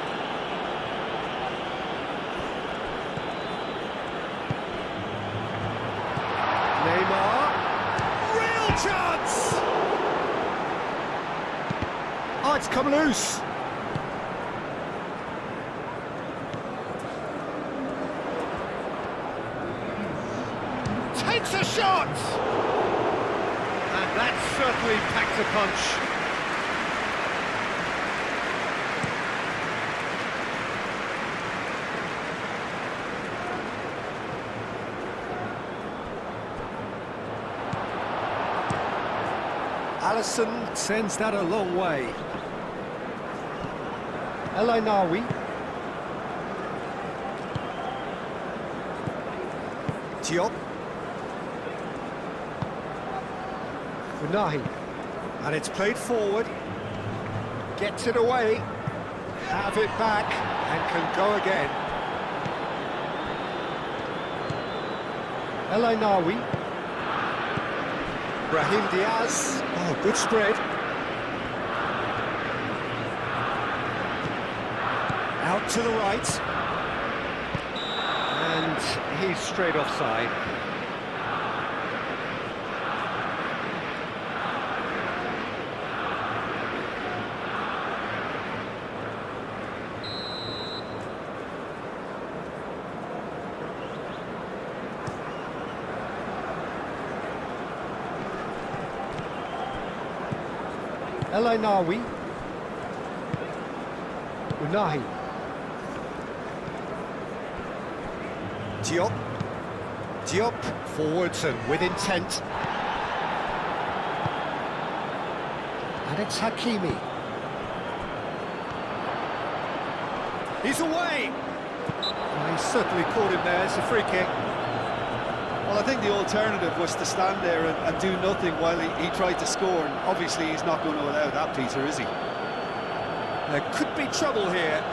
Neymar. Real chance! Oh, it's come loose. Takes a shot! And that certainly packed a punch. Alisson sends that a long way. El Ainaoui. Diop. Unahi. And it's played forward. Gets it away. Have it back and can go again. El Ainaoui. Brahim Diaz. Oh, good spread. Out to the right. And he's straight offside. El Ainaoui. Unahi. Diop. Diop forwards and with intent. And it's Hakimi. He's away. Oh, he certainly caught him there. It's a free kick. Well, I think the alternative was to stand there and do nothing while he tried to score, and obviously he's not going to allow that, Peter, is he? There could be trouble here,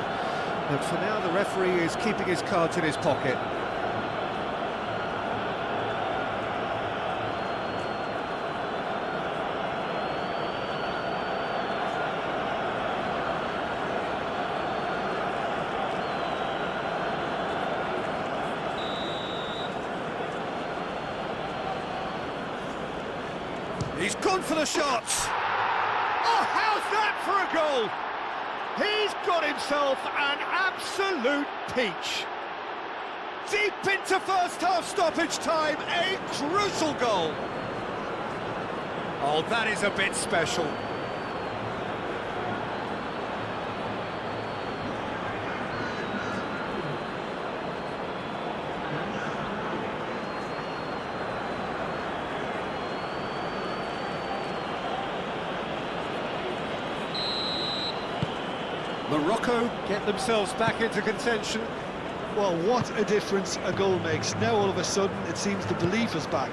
but for now the referee is keeping his cards in his pocket. He's gone for the shots. Oh, how's that for a goal? He's got himself an absolute peach. Deep into first half stoppage time, a crucial goal. Oh, that is a bit special. Morocco get themselves back into contention. Well, what a difference a goal makes. Now all of a sudden it seems the belief is back.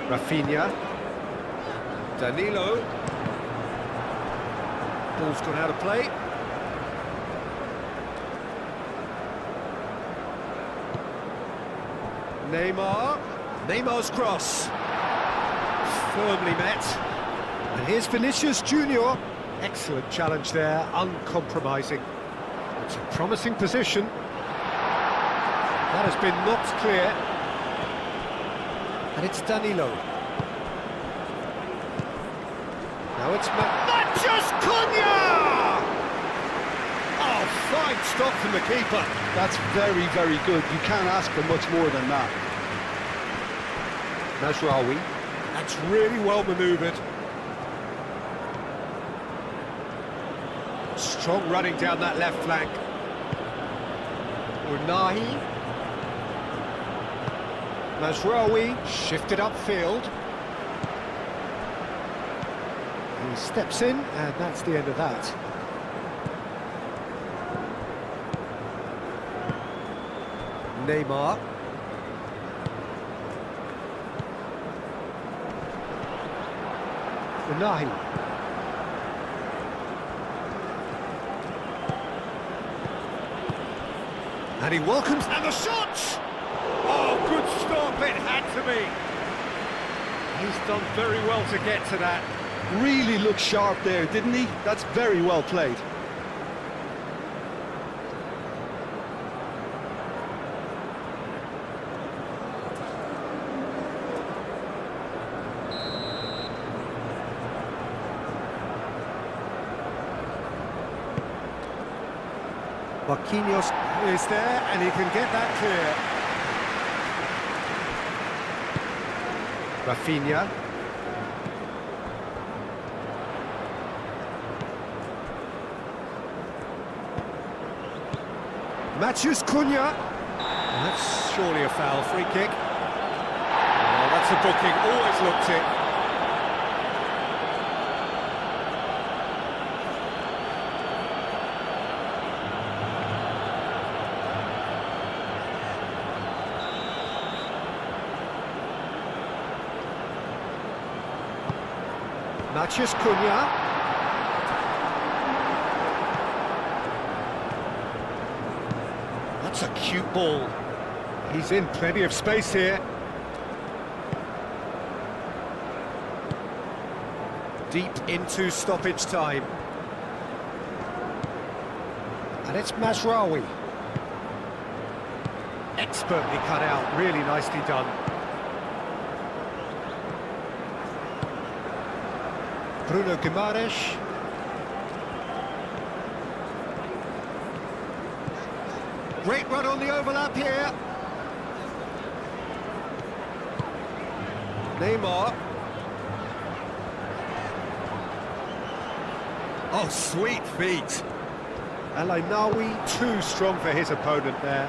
Rafinha. Danilo. Ball's gone out of play. Neymar. Neymar's cross. Firmly met. And here's Vinicius Junior. Excellent challenge there, uncompromising. It's a promising position. That has been knocked clear. And it's Danilo. Now it's Matheus Cunha! Oh, fine stop from the keeper. That's very, very good. You can't ask for much more than that. Mazraoui. That's really well manoeuvred. Strong running down that left flank. Unahi. Mazraoui shifted upfield. He steps in, and that's the end of that. Neymar. Unahi. And he welcomes, and the shot! Oh, good stop, it had to be. He's done very well to get to that. Really looked sharp there, didn't he? That's very well played. Marquinhos is there, and he can get that clear. Rafinha. Matheus Cunha. That's surely a foul, free kick. Oh, that's a booking, always looked it. Matheus Cunha. That's a cute ball. He's in plenty of space here. Deep into stoppage time. And it's Mazraoui. Expertly cut out, really nicely done. Bruno Guimaraes. Great run on the overlap here. Neymar. Oh, sweet feet. El Ainaoui too strong for his opponent there.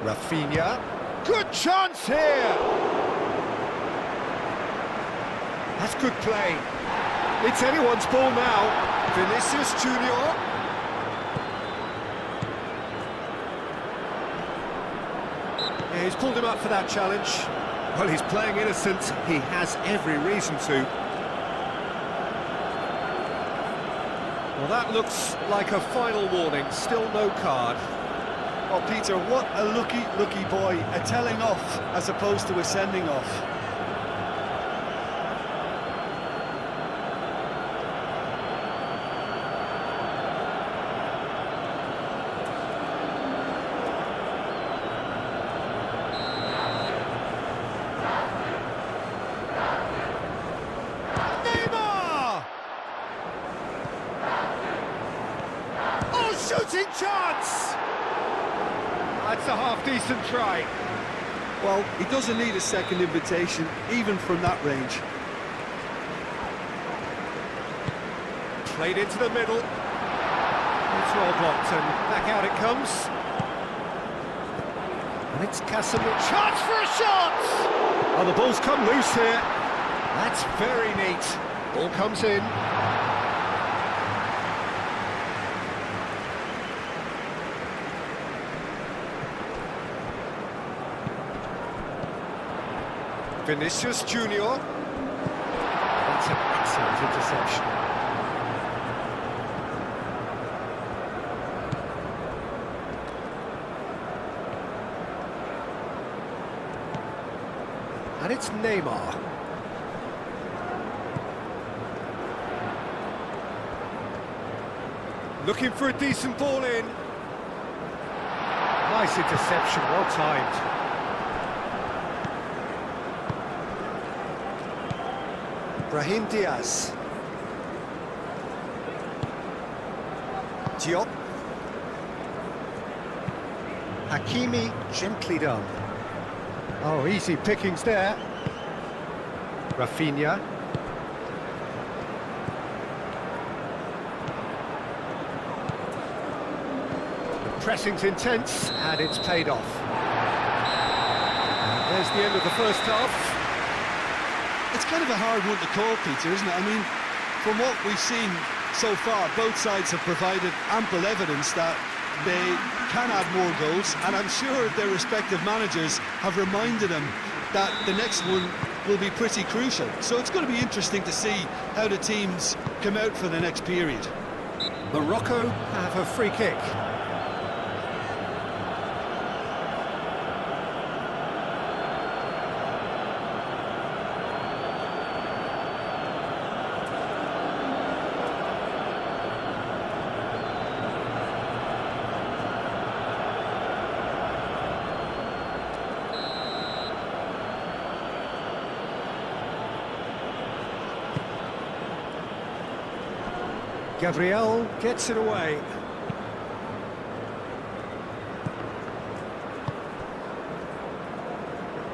Rafinha. Good chance here! That's good play. It's anyone's ball now. Vinicius Junior. Yeah, he's pulled him up for that challenge. Well, he's playing innocent. He has every reason to. Well, that looks like a final warning. Still no card. Oh, Peter, what a lucky boy. A telling off as opposed to a sending off. Neymar! Oh, shooting chance! That's a half-decent try. Well, he doesn't need a second invitation, even from that range. Played into the middle. It's well blocked, and back out it comes. And it's Casemiro. Chance for a shot! Oh, the ball's come loose here. That's very neat. Ball comes in. Vinicius Junior. That's an excellent interception. And it's Neymar. Looking for a decent ball in. Nice interception, well timed. Brahim Diaz. Diop. Hakimi, gently done. Oh, easy pickings there. Rafinha. The pressing's intense, and it's paid off. And there's the end of the first half. It's kind of a hard one to call, Peter, isn't it? I mean, from what we've seen so far, both sides have provided ample evidence that they can add more goals, and I'm sure their respective managers have reminded them that the next one will be pretty crucial. So it's going to be interesting to see how the teams come out for the next period. Morocco have a free kick. Gabriel gets it away.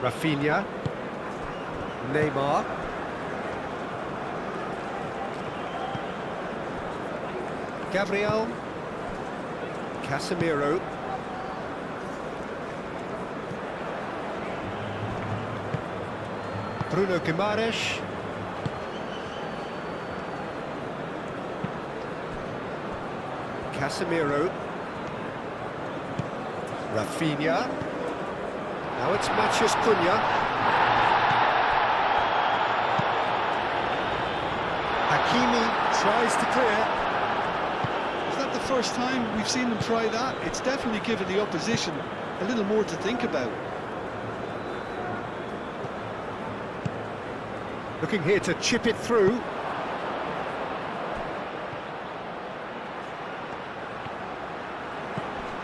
Rafinha. Neymar. Gabriel. Casemiro. Bruno Guimaraes. Casemiro. Rafinha. Now it's Matheus Cunha. Hakimi tries to clear. Is that the first time we've seen them try that? It's definitely given the opposition a little more to think about. Looking here to chip it through.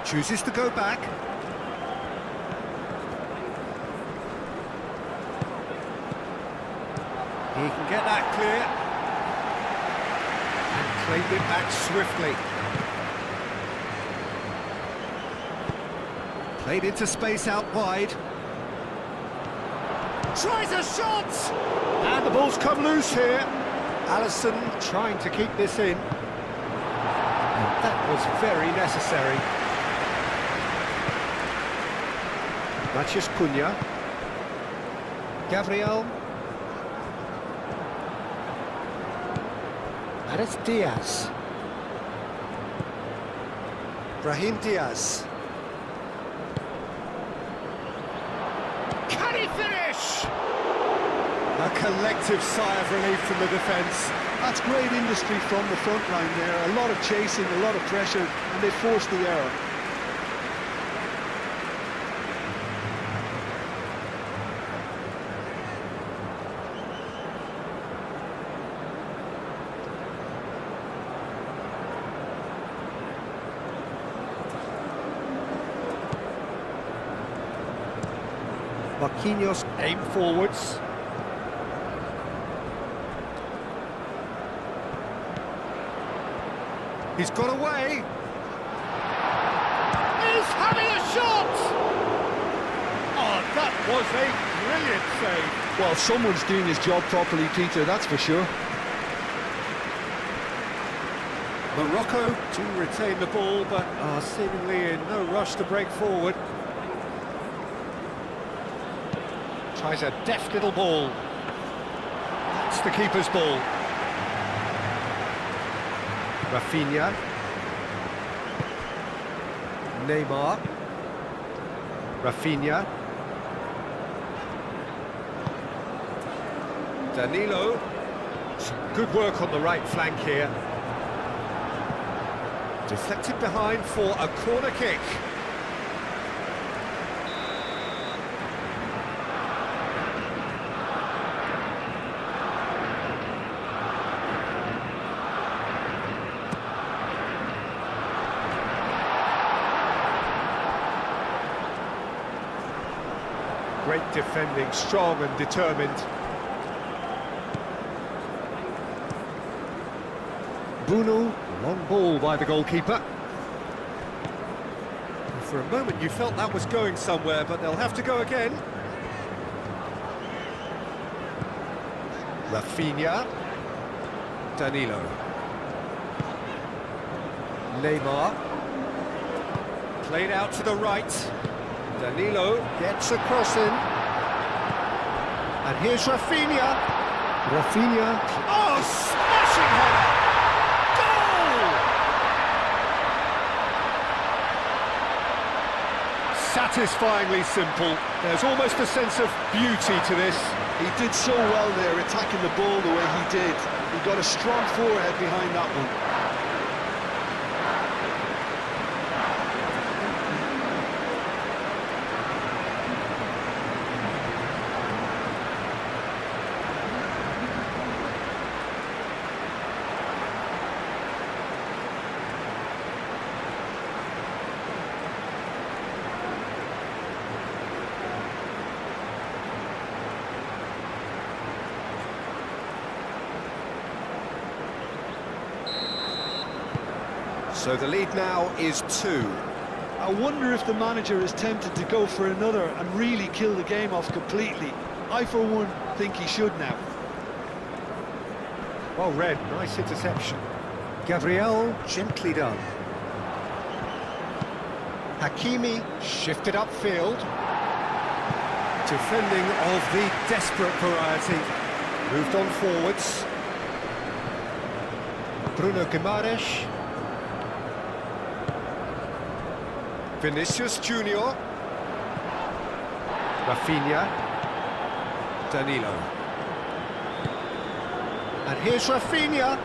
Chooses to go back. He can get that clear. And claim it back swiftly. Played into space out wide. Tries a shot! And the ball's come loose here. Alisson trying to keep this in. And that was very necessary. Matheus Cunha. Gabriel. And it's Diaz. Brahim Diaz. Can he finish? A collective sigh of relief from the defence. That's great industry from the front line there. A lot of chasing, a lot of pressure, and they forced the error. Marquinhos aim forwards. He's got away. He's having a shot! Oh, that was a brilliant save. Well, someone's doing his job properly, Peter, that's for sure. Morocco do retain the ball, but are seemingly in no rush to break forward. Tries a deft little ball. That's the keeper's ball. Rafinha. Neymar. Rafinha. Danilo. Some good work on the right flank here. Deflected behind for a corner kick. Great defending, strong and determined. Bruno, long ball by the goalkeeper. And for a moment you felt that was going somewhere, but they'll have to go again. Rafinha. Danilo. Neymar. Played out to the right. Danilo gets a cross in. And here's Rafinha. Rafinha. Oh, smashing header! Goal! Satisfyingly simple. There's almost a sense of beauty to this. He did so well there, attacking the ball the way he did. He got a strong forehead behind that one. So the lead now is 2. I wonder if the manager is tempted to go for another and really kill the game off completely. I, for one, think he should now. Well read, nice interception. Gabriel, gently done. Hakimi, shifted upfield. Defending of the desperate variety. Moved on forwards. Bruno Guimaraes. Vinicius Junior. Rafinha. Danilo. And here's Rafinha.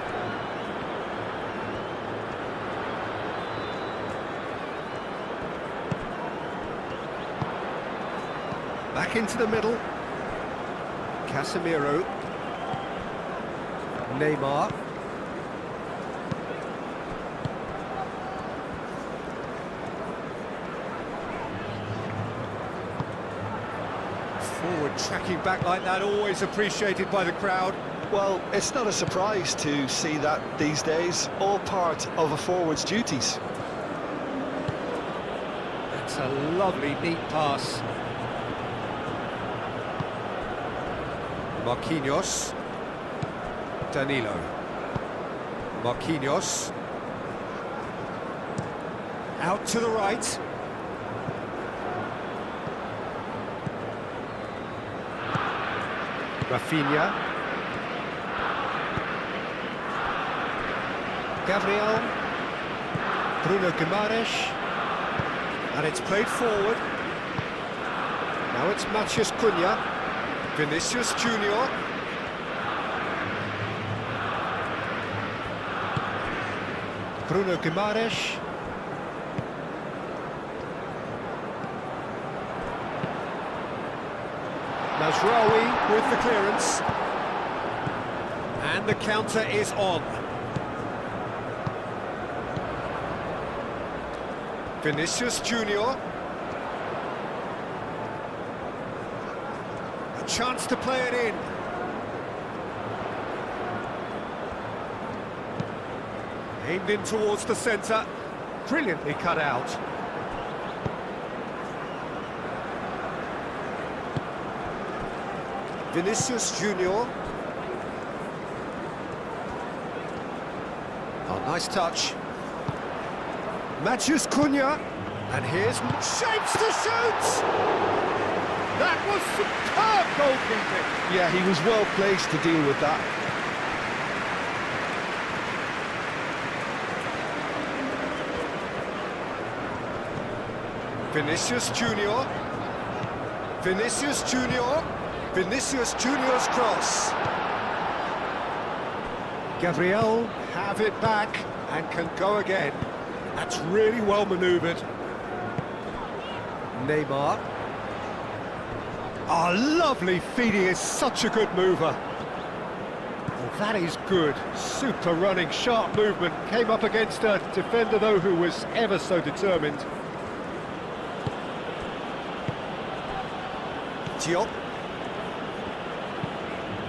Back into the middle. Casemiro. Neymar. Forward tracking back like that, always appreciated by the crowd. Well, it's not a surprise to see that these days, all part of a forward's duties. That's a lovely, neat pass. Marquinhos. Danilo. Marquinhos. Out to the right. Rafinha. Gabriel. Bruno Guimaraes. And it's played forward. Now it's Matheus Cunha. Vinicius Junior. Bruno Guimaraes. Mazraoui with the clearance. And the counter is on. Vinicius Junior. A chance to play it in. Aimed in towards the centre. Brilliantly cut out. Vinicius Junior. Oh, nice touch. Matheus Cunha. And here's shapes to shoot! That was superb goalkeeping. Yeah, he was well placed to deal with that. Vinicius Junior. Vinicius Junior. Vinicius Junior's cross. Gabriel have it back and can go again. That's really well manoeuvred. Neymar. Oh, lovely feeding, is such a good mover. Oh, that is good. Super running, sharp movement. Came up against a defender, though, who was ever so determined. Diop.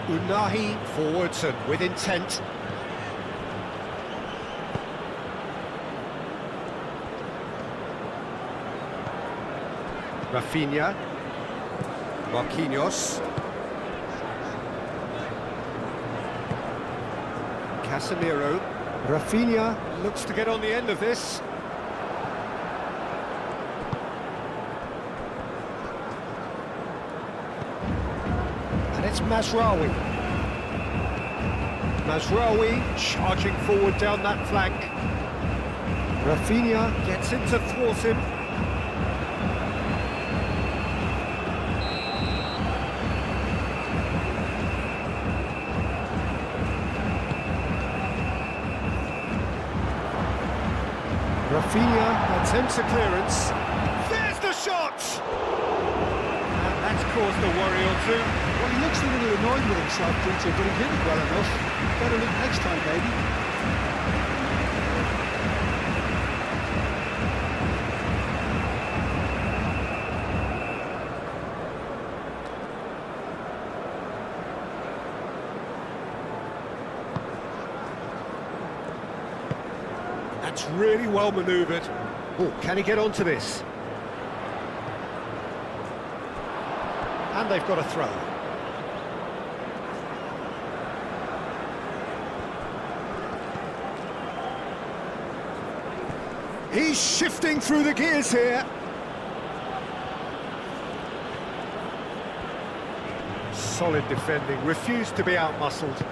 Unahi forwards and with intent. Rafinha. Marquinhos. Casemiro. Rafinha looks to get on the end of this. Mazraoui. Mazraoui charging forward down that flank. Rafinha gets in to thwart him. Rafinha attempts a clearance. There's the shot! And that's caused a worry or two. Well, he looks a little annoyed with himself, Peter, but he hit it well enough. Better look next time, maybe. That's really well manoeuvred. Oh, can he get onto this? And they've got a throw. He's shifting through the gears here. Solid defending, refused to be outmuscled.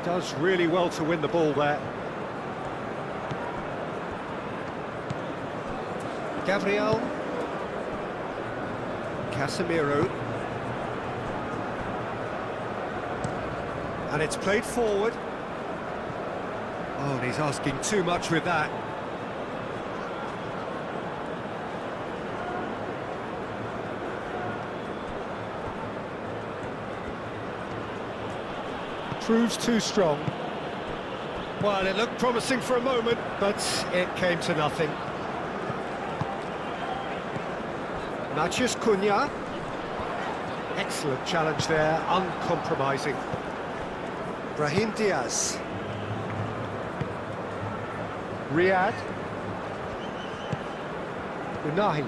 Does really well to win the ball there. Gabriel. Casemiro. And it's played forward. Oh, and he's asking too much with that. Proves too strong. Well, it looked promising for a moment, but it came to nothing. Matheus Cunha. Excellent challenge there, uncompromising. Brahim Diaz. Riyad. Unahi.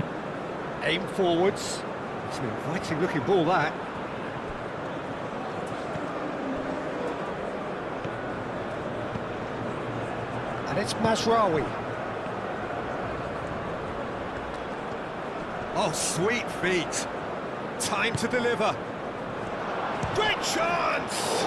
Aim forwards. It's an inviting looking ball, that. And it's Mazraoui. Oh, sweet feet. Time to deliver. Great chance!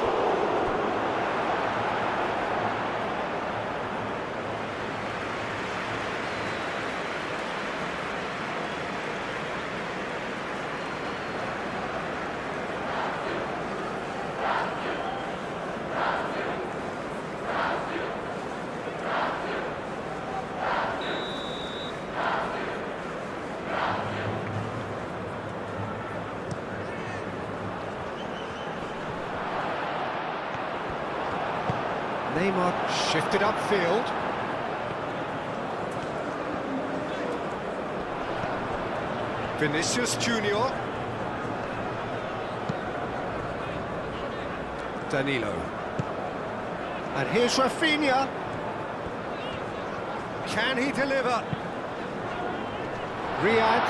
Neymar shifted upfield. Vinicius Junior. Danilo. And here's Rafinha. Can he deliver? Riyad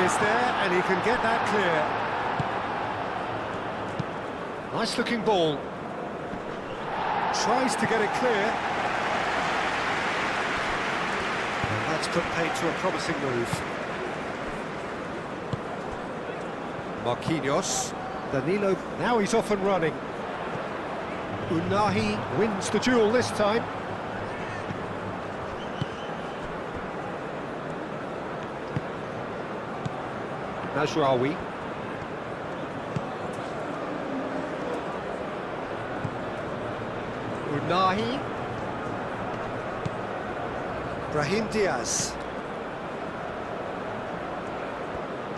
is there and he can get that clear. Nice looking ball. Tries to get it clear. And that's put paid to a promising move. Marquinhos. Danilo, now he's off and running. Unahi wins the duel this time. Mazraoui. Unahi. Brahim Diaz.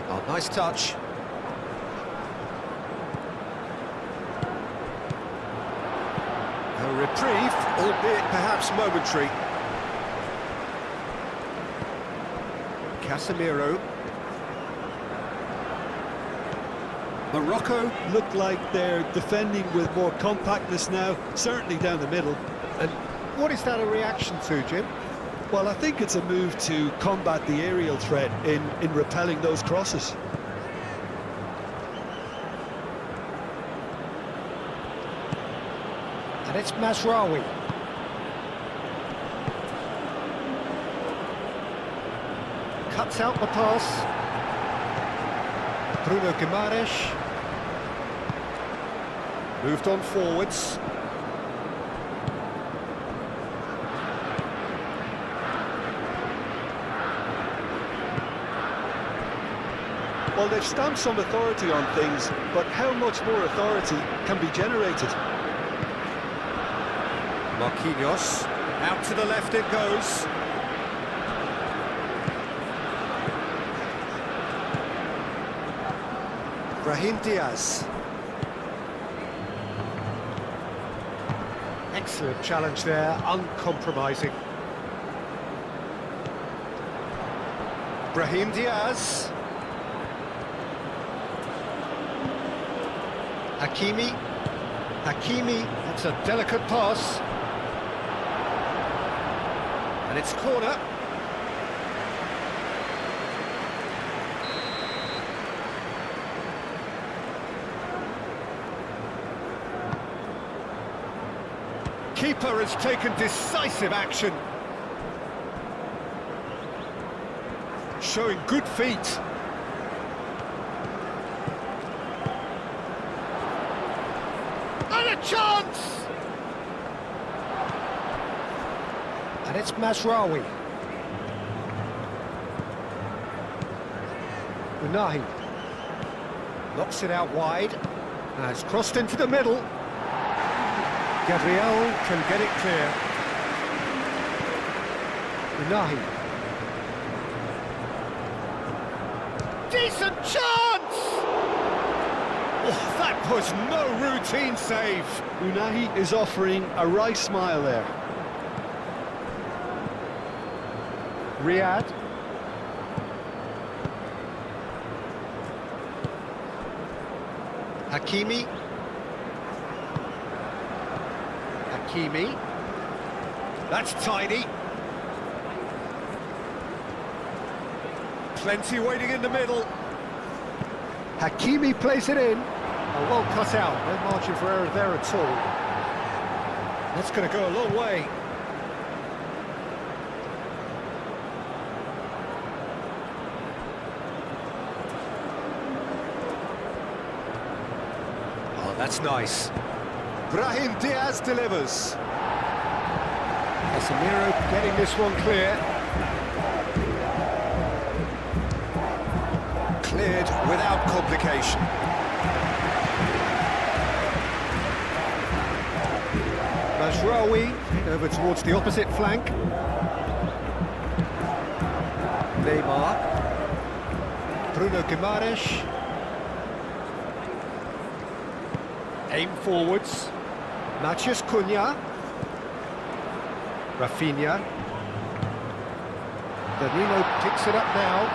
Oh, nice touch. A reprieve, albeit perhaps momentary. Casemiro. Morocco look like they're defending with more compactness now, certainly down the middle. And what is that a reaction to, Jim? Well, I think it's a move to combat the aerial threat in repelling those crosses. And it's Mazraoui. Cuts out the pass. Bruno Guimaraes. Moved on forwards. Well, they've stamped some authority on things, but how much more authority can be generated? Marquinhos. Out to the left it goes. Brahim Diaz. Excellent challenge there, uncompromising. Brahim Diaz. Hakimi. Hakimi, that's a delicate pass. And it's corner. Keeper has taken decisive action. Showing good feet. And a chance! And it's Masraoui. Unahi knocks it out wide. And it's crossed into the middle. Gabriel can get it clear. Unahi. Decent chance! Oh, that was no routine save. Unahi is offering a wry smile there. Riyad. Hakimi. Hakimi. That's tidy. Plenty waiting in the middle. Hakimi plays it in. Oh, well cut out. No margin for error there at all. That's going to go a long way. Oh, that's nice. Brahim Diaz delivers. Casemiro getting this one clear. Cleared without complication. Masraoui over towards the opposite flank. Neymar. Bruno Guimaraes. Aim forwards. Matheus Cunha. Rafinha. Danilo picks it up now.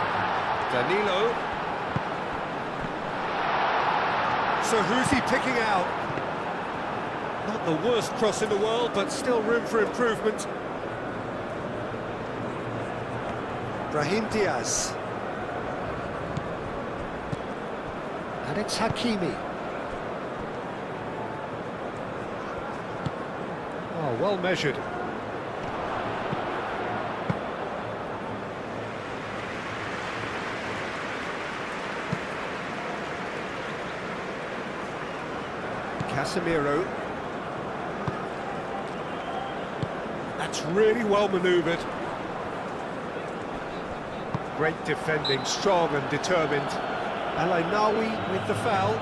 Danilo. So who's he picking out? Not the worst cross in the world, but still room for improvement. Brahim Diaz. And it's Hakimi. Oh, well measured. Casemiro. That's really well manoeuvred. Great defending, strong and determined. El Ainaoui with the foul.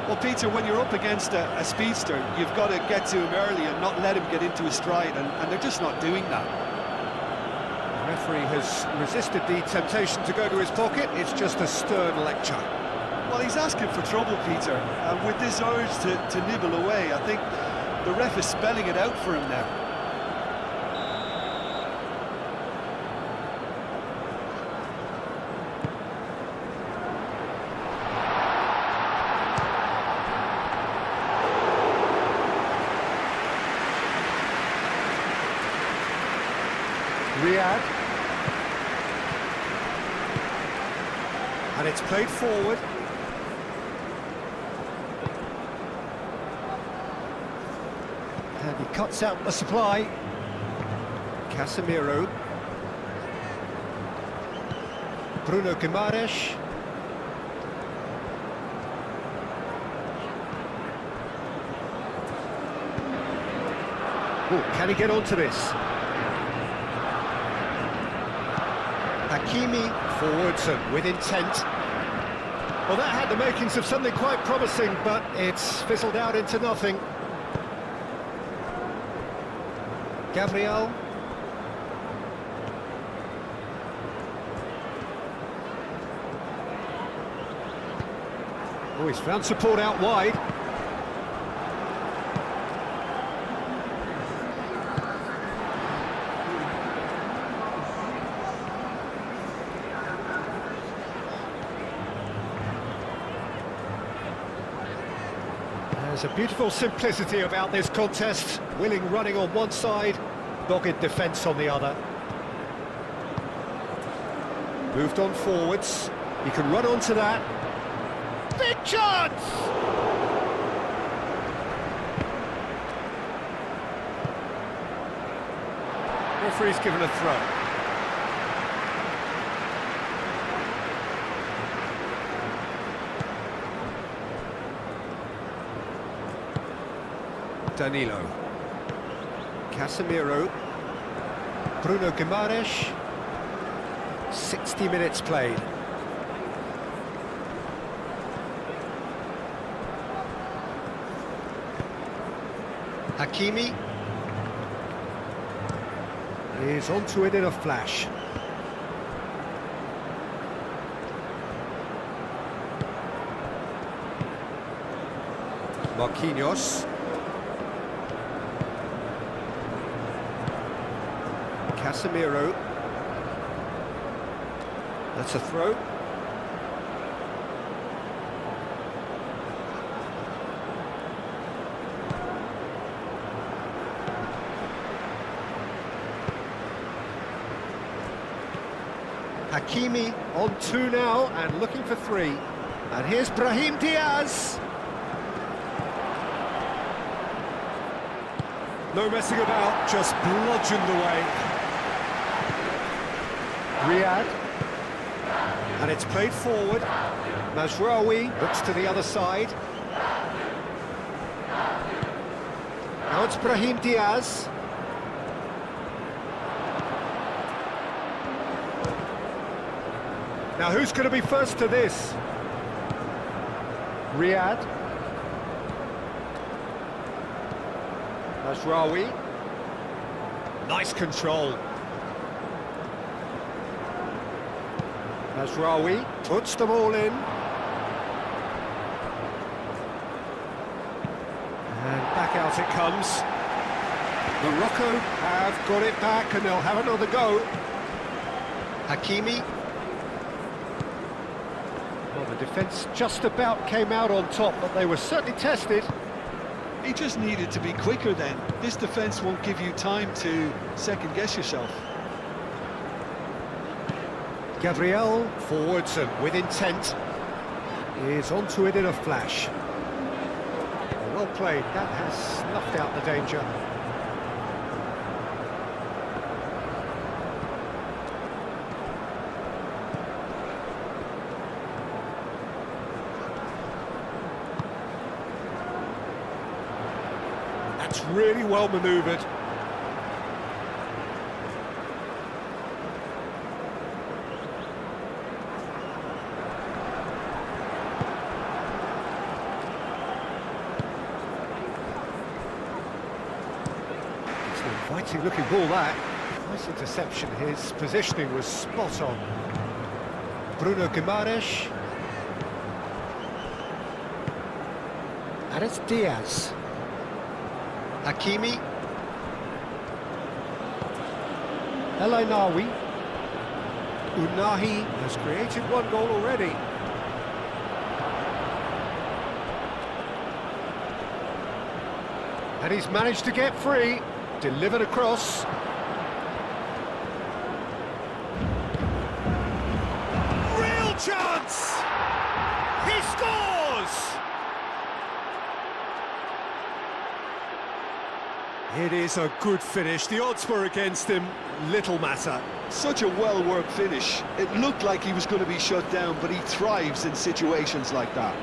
Well, Peter, when you're up against a speedster, you've got to get to him early and not let him get into his stride, and they're just not doing that. The referee has resisted the temptation to go to his pocket. It's just a stern lecture. Well, he's asking for trouble, Peter, and with this urge to nibble away, I think the ref is spelling it out for him now. Riyad. And it's played forward. And he cuts out the supply. Casemiro. Bruno Guimaraes. Oh, can he get onto this? Hakimi forwards and with intent. Well, that had the makings of something quite promising, but it's fizzled out into nothing. Gabriel. Oh, he's found support out wide. There's a beautiful simplicity about this contest. Willing running on one side, dogged defence on the other. Moved on forwards. He can run onto that. Big chance! Referee's given a throw. Danilo, Casemiro, Bruno Guimaraes, 60 minutes played. Hakimi is onto it in a flash. Marquinhos. Casemiro. That's a throw. Hakimi on two now and looking for three. And here's Brahim Diaz. No messing about, just bludgeoned away. Riyad, and it's played forward. Mazraoui looks to the other side. Now it's Brahim Diaz. Now who's going to be first to this? Riyad. Mazraoui. Nice control. Mazraoui puts them all in. And back out it comes. Morocco have got it back and they'll have another go. Hakimi. Well, the defence just about came out on top, but they were certainly tested. He just needed to be quicker then. This defence won't give you time to second-guess yourself. Gabriel, forwards and with intent, is onto it in a flash. Well played, that has snuffed out the danger. That's really well manoeuvred. Inviting looking ball that. Nice interception, his positioning was spot on. Bruno Guimaraes. And it's Diaz. Hakimi. El Ainawi. Unahi has created one goal already. And he's managed to get free. Delivered across. Real chance! He scores! It is a good finish. The odds were against him. Little matter. Such a well-worked finish. It looked like he was going to be shut down, but he thrives in situations like that.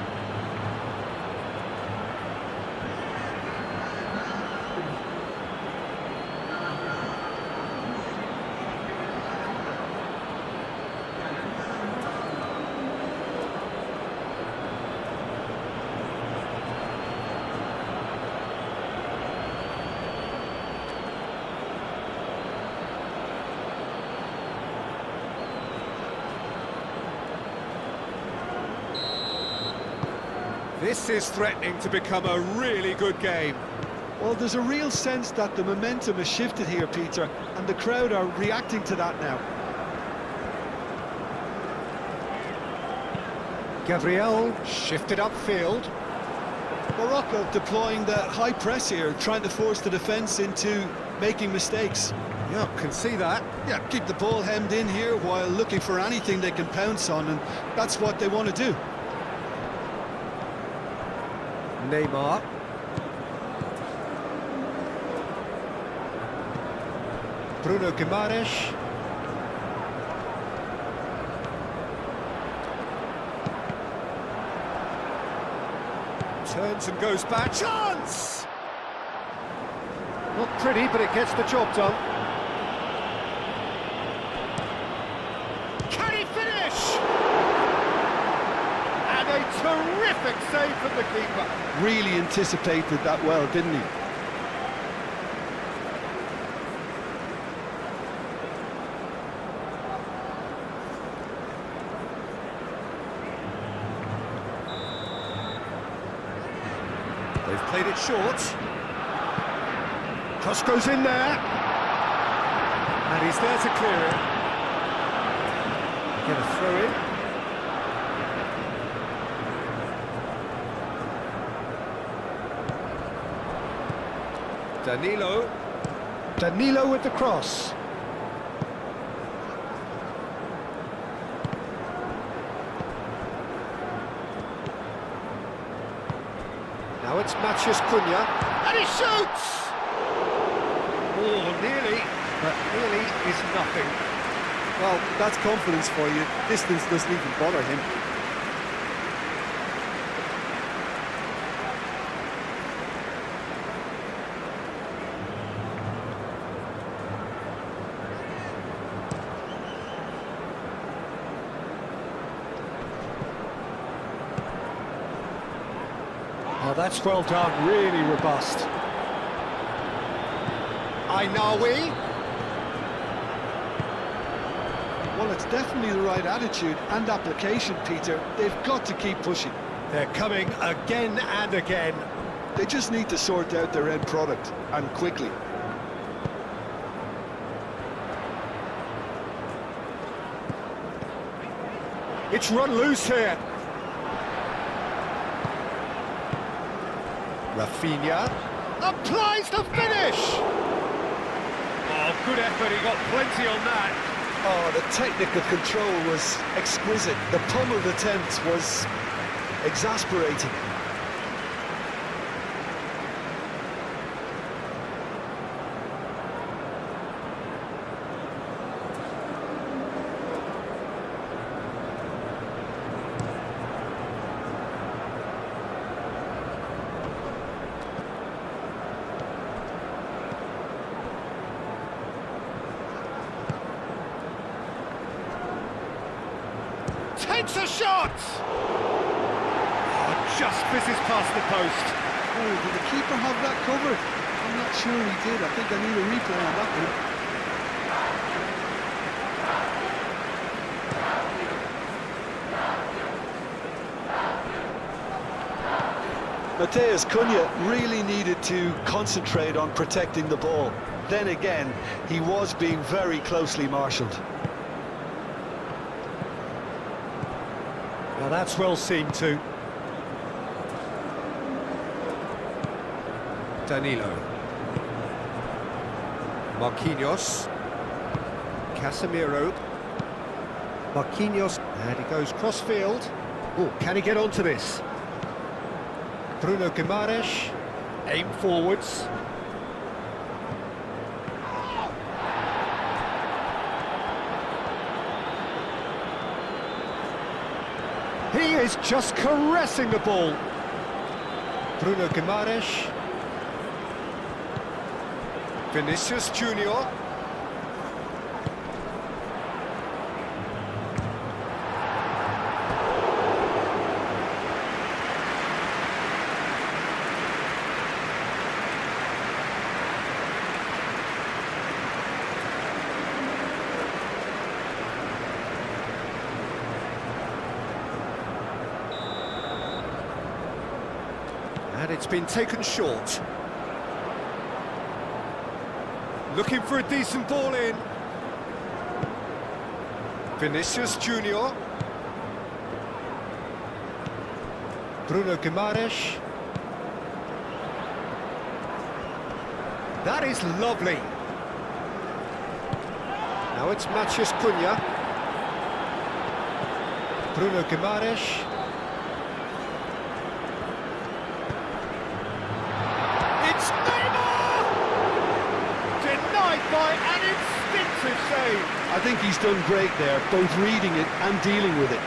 This is threatening to become a really good game. Well, there's a real sense that the momentum has shifted here, Peter, and the crowd are reacting to that now. Gabriel shifted upfield. Morocco deploying the high press here, trying to force the defence into making mistakes. Yeah, can see that. Yeah, keep the ball hemmed in here while looking for anything they can pounce on, and that's what they want to do. Neymar. Bruno Guimaraes. Turns and goes back. Chance! Not pretty, but it gets the job done. Can he finish? And a terrific save from the keeper. Really anticipated that well, didn't he? They've played it short. Cross goes in there. And he's there to clear it. Get a throw in. Danilo. Danilo with the cross. Now it's Matheus Cunha, and he shoots! Oh, nearly, but nearly is nothing. Well, that's confidence for you. Distance doesn't even bother him. Oh, that's well done, really robust. Ainawi. Well, it's definitely the right attitude and application, Peter. They've got to keep pushing. They're coming again and again. They just need to sort out their end product, and quickly. It's run loose here. Rafinha applies the finish! Oh, good effort, he got plenty on that. Oh, the technical control was exquisite. The pummeled attempt was exasperating. Takes a shot! Oh, just misses past the post. Oh, did the keeper have that covered? I'm not sure he did. I think I need a replay on that one. Matheus Cunha really needed to concentrate on protecting the ball. Then again, he was being very closely marshalled. Now that's well seen too. Danilo. Marquinhos. Casemiro. Marquinhos. And he goes cross-field. Oh, can he get onto this? Bruno Guimaraes. Aim forwards. He is just caressing the ball. Bruno Guimaraes. Vinicius Junior. it's been taken short. Looking for a decent ball in. Vinicius Junior. Bruno Guimaraes. That is lovely. Now it's Matheus Cunha. Bruno Guimaraes. It's Neymar! Denied by an instinctive save. I think he's done great there, both reading it and dealing with it.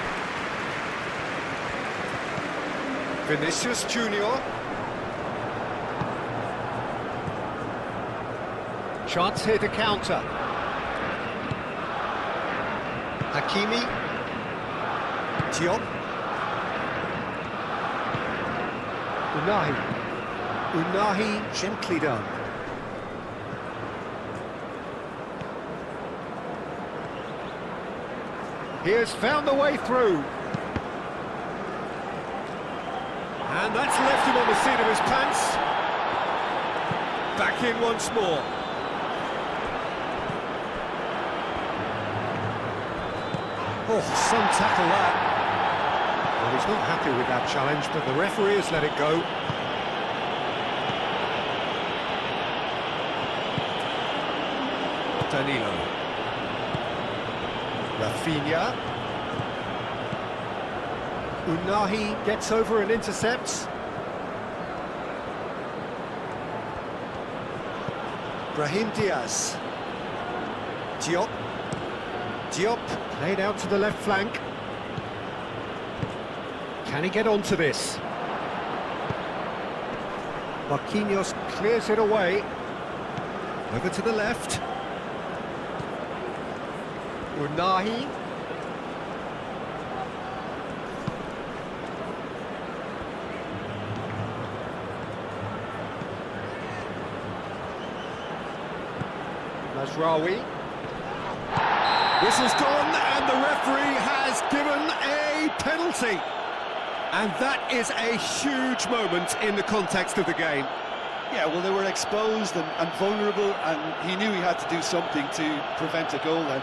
Vinicius Junior. Chance here to counter. Hakimi. Diop. Unahi gently done. He has found the way through. And that's left him on the seat of his pants. Back in once more. Oh, some tackle that. Well, he's not happy with that challenge, but the referee has let it go. Danilo. Rafinha. Unahi gets over and intercepts. Brahim Diaz. Diop. Diop played out to the left flank. Can he get onto this? Marquinhos clears it away. Over to the left. Unahi. Mazraoui. Whistle's gone and the referee has given a penalty. And that is a huge moment in the context of the game. Yeah, well, they were exposed and vulnerable, and he knew he had to do something to prevent a goal then.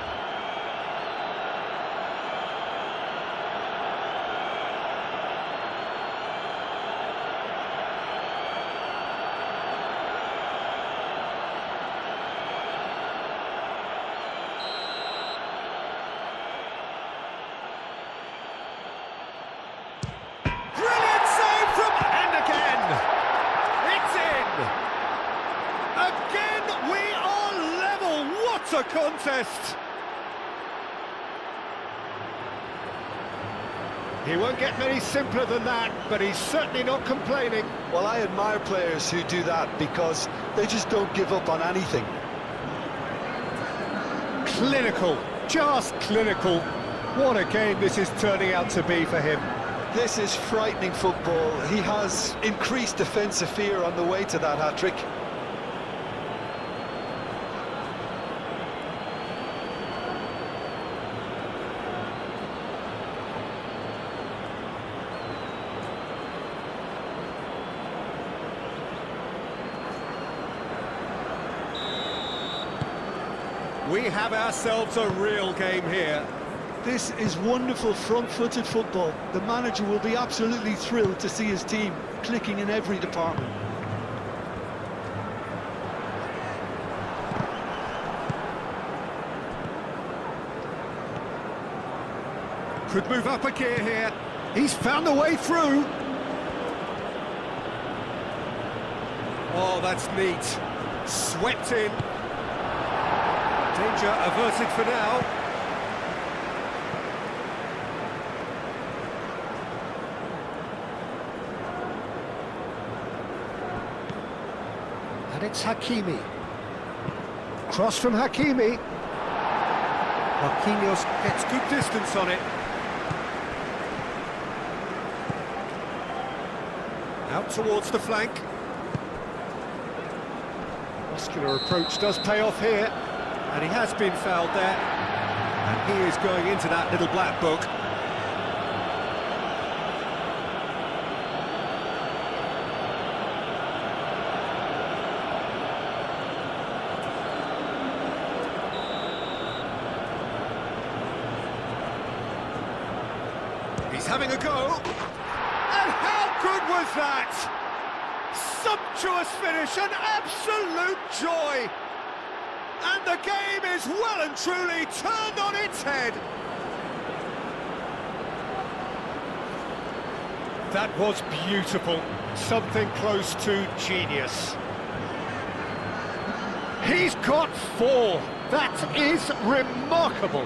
A contest. He won't get many simpler than that, but he's certainly not complaining. Well, I admire players who do that because they just don't give up on anything. Clinical, just clinical. What a game this is turning out to be for him. This is frightening football. He has increased defensive fear on the way to that hat-trick. We have ourselves a real game here. This is wonderful front-footed football. The manager will be absolutely thrilled to see his team clicking in every department. Could move up a gear here. He's found the way through. Oh, that's neat. Swept in. Danger averted for now. And it's Hakimi. Cross from Hakimi. Marquinhos gets good distance on it. Out towards the flank. Muscular approach does pay off here. And he has been fouled there. And he is going into that little black book. He's having a go. And how good was that? Sumptuous finish, an absolute joy. And the game is well and truly turned on its head. That was beautiful. Something close to genius. He's got 4. That is remarkable.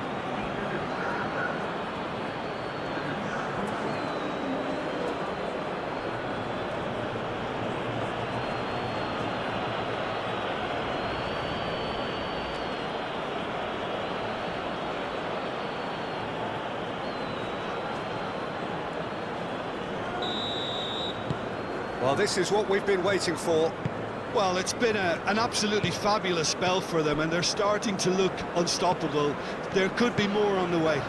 Well, this is what we've been waiting for. Well, it's been an absolutely fabulous spell for them, and they're starting to look unstoppable. There could be more on the way.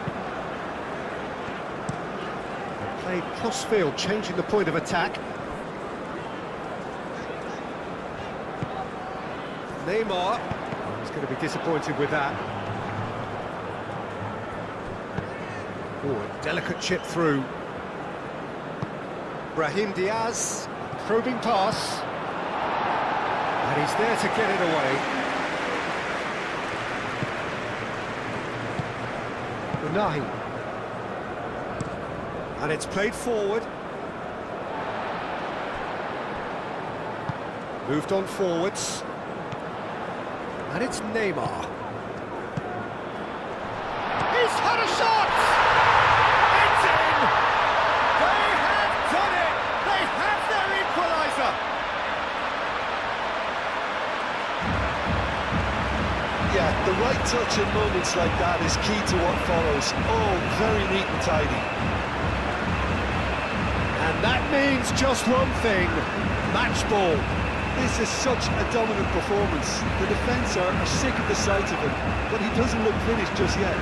Played cross-field, changing the point of attack. Neymar. He's going to be disappointed with that. Oh, a delicate chip through. Brahim Diaz, probing pass. And he's there to get it away. Unahi. And it's played forward. Moved on forwards. And it's Neymar. He's had a shot! It's in! They have done it! They have their equaliser! Yeah, the right touch in moments like that is key to what follows. Oh, very neat and tidy. And that means just one thing, match ball. This is such a dominant performance. The defence are sick of the sight of him, but he doesn't look finished just yet.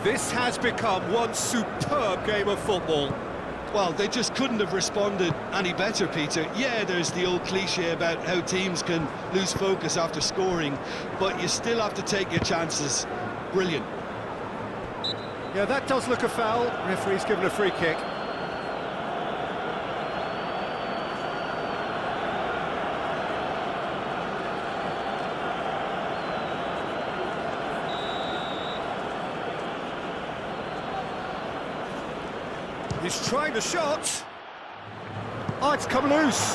This has become one superb game of football. Well, they just couldn't have responded any better, Peter. Yeah, there's the old cliche about how teams can lose focus after scoring, but you still have to take your chances. Brilliant. Yeah, that does look a foul. Referee's given a free kick. He's trying the shot. Oh, it's come loose.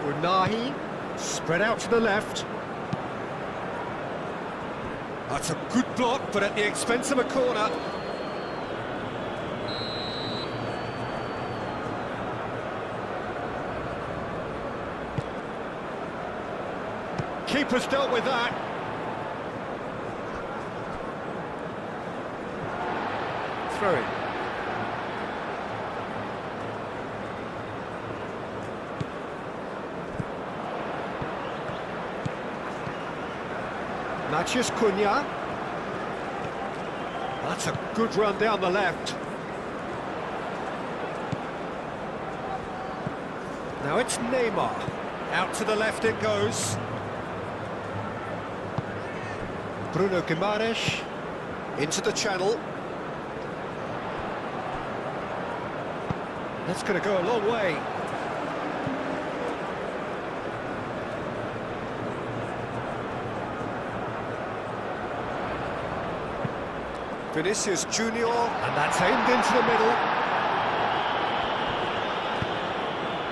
Unahi, spread out to the left. That's a good block, but at the expense of a corner. Keeper's dealt with that. Throw it. Matches Cunha. That's a good run down the left. Now it's Neymar. Out to the left it goes. Bruno Guimaraes into the channel. That's going to go a long way. Vinicius Junior, and that's aimed into the middle.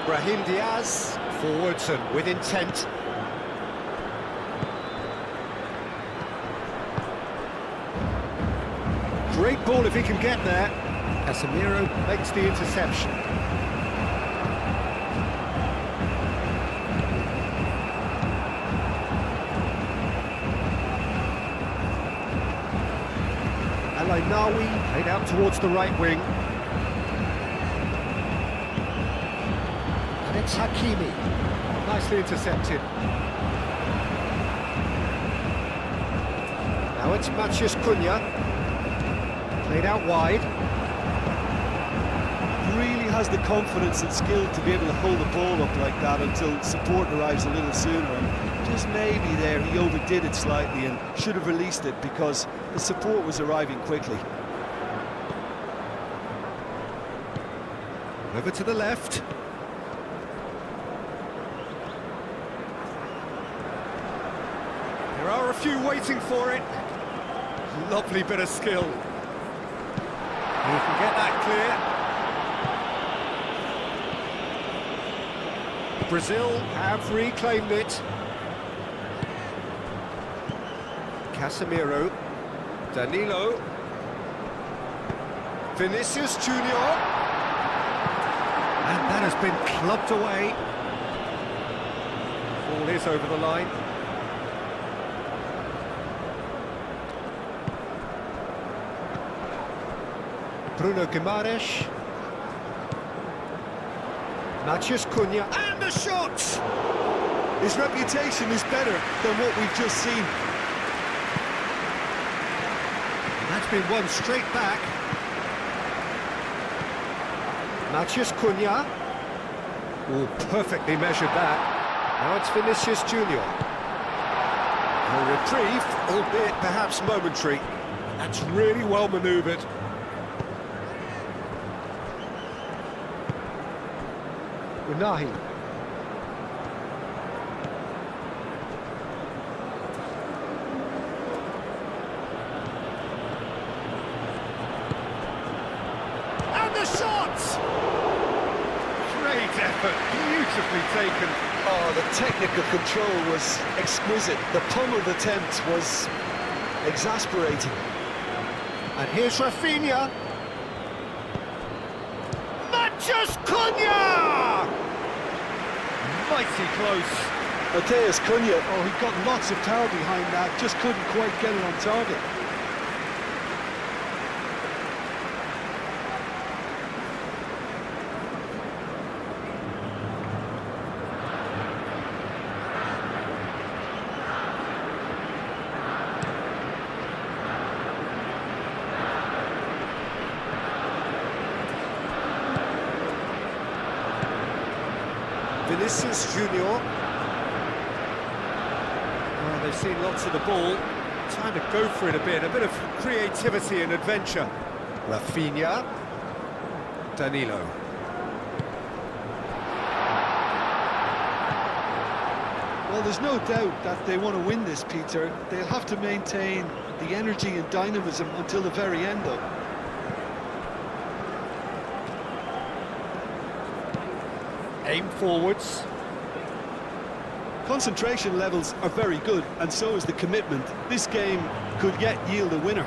Brahim Diaz, forwards and with intent. Great ball if he can get there. Casemiro makes the interception. Nawi played out towards the right wing. It's Hakimi. Nicely intercepted. Now it's Matheus Cunha. Played out wide. Really has the confidence and skill to be able to hold the ball up like that until support arrives a little sooner. And just maybe there he overdid it slightly and should have released it because the support was arriving quickly. Over to the left. There are a few waiting for it. Lovely bit of skill. He can get that clear. Brazil have reclaimed it. Casemiro. Danilo. Vinicius Junior. And that has been clubbed away. Ball is over the line. Bruno Guimaraes. Matheus Cunha. And the shot! His reputation is better than what we've just seen. And that's been won straight back. Matheus Cunha. Oh, perfectly measured that. Now it's Vinicius Junior. A reprieve, albeit perhaps momentary. That's really well manoeuvred. Unahi. And the shot! Great effort, beautifully taken. Oh, the technical control was exquisite. The pummeled attempt was exasperating. And here's Rafinha. Matheus Cunha! Mighty close. Matheus Cunha, oh, he got lots of power behind that, just couldn't quite get it on target. Vinicius Junior. Well, they've seen lots of the ball. Time to go for it a bit of creativity and adventure. Rafinha. Danilo. Well, there's no doubt that they want to win this, Peter. They'll have to maintain the energy and dynamism until the very end, though. Aim forwards. Concentration levels are very good, and so is the commitment. This game could yet yield a winner.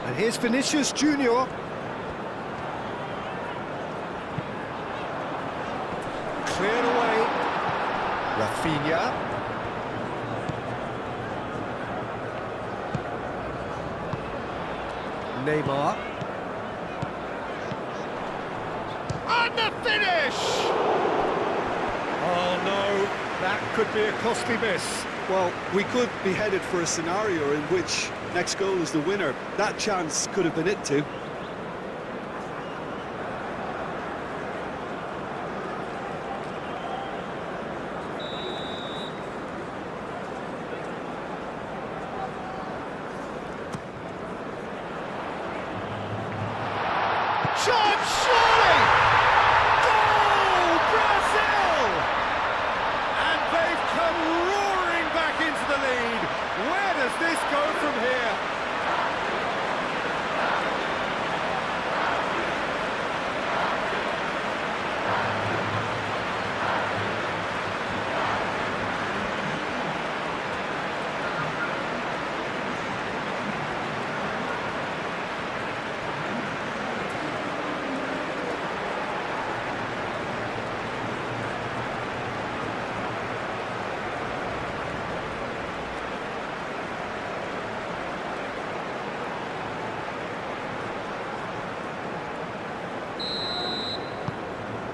And here's Vinicius Junior. Cleared away. Rafinha. Neymar. And the finish! Oh no, that could be a costly miss. Well, we could be headed for a scenario in which next goal is the winner. That chance could have been it too. Shot, surely! Goal, Brazil! And they've come roaring back into the lead. Where does this go from here?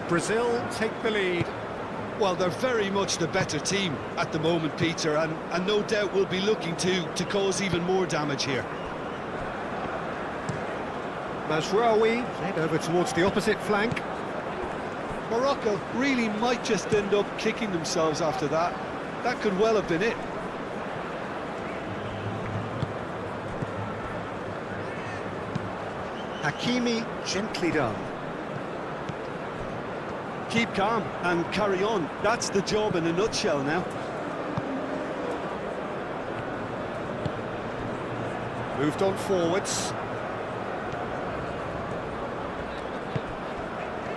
Brazil take the lead. Well, they're very much the better team at the moment, Peter, and no doubt will be looking to cause even more damage here. Mazraoui played over towards the opposite flank. Morocco really might just end up kicking themselves after that. That could well have been it. Hakimi gently done. Keep calm and carry on. That's the job in a nutshell now. Moved on forwards.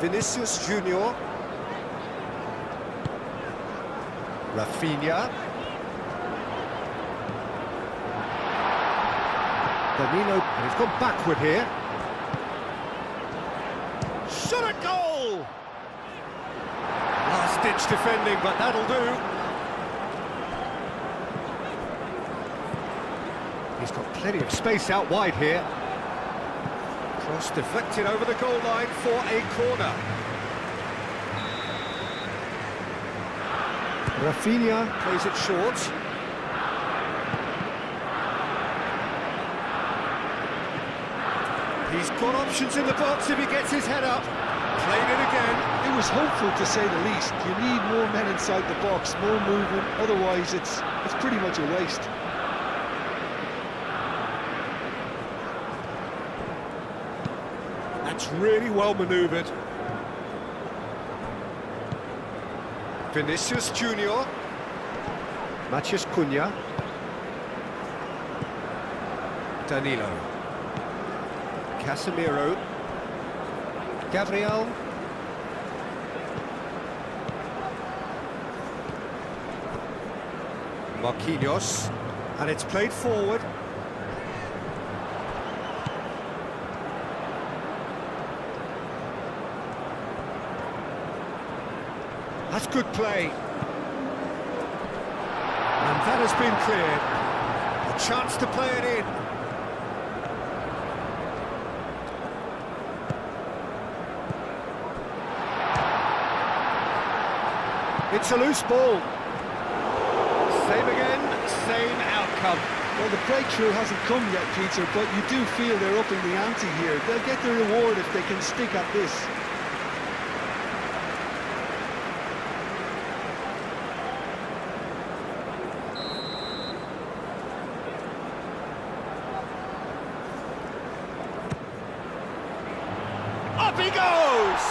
Vinicius Junior. Rafinha. Danilo, and he's gone backward here. Shot at goal! Last-ditch defending, but that'll do. He's got plenty of space out wide here. Cross deflected over the goal line for a corner. Rafinha plays it short. He's got options in the box if he gets his head up. Played it again. It was hopeful, to say the least. You need more men inside the box, more movement, otherwise it's pretty much a waste. That's really well manoeuvred. Vinicius Junior. Matheus Cunha. Danilo. Casemiro. Gabriel. Marquinhos. And it's played forward. That's good play. And that has been cleared. A chance to play it in. It's a loose ball. Same again, same outcome. Well, the breakthrough hasn't come yet, Peter, but you do feel they're upping the ante here. They'll get the reward if they can stick at this. Up he goes!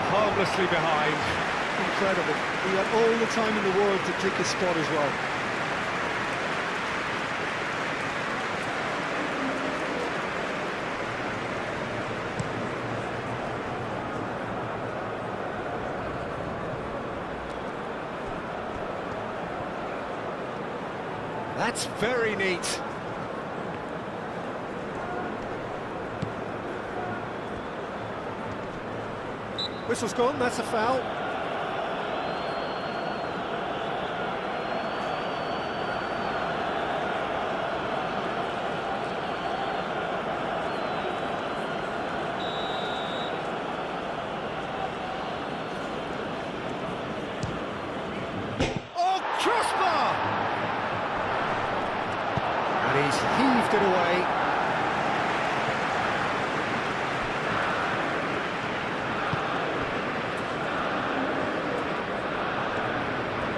Harmlessly behind. Incredible. He had all the time in the world to pick his spot as well. That's very neat. Whistle's gone, that's a foul. Oh, crossbar! And he's heaved it away.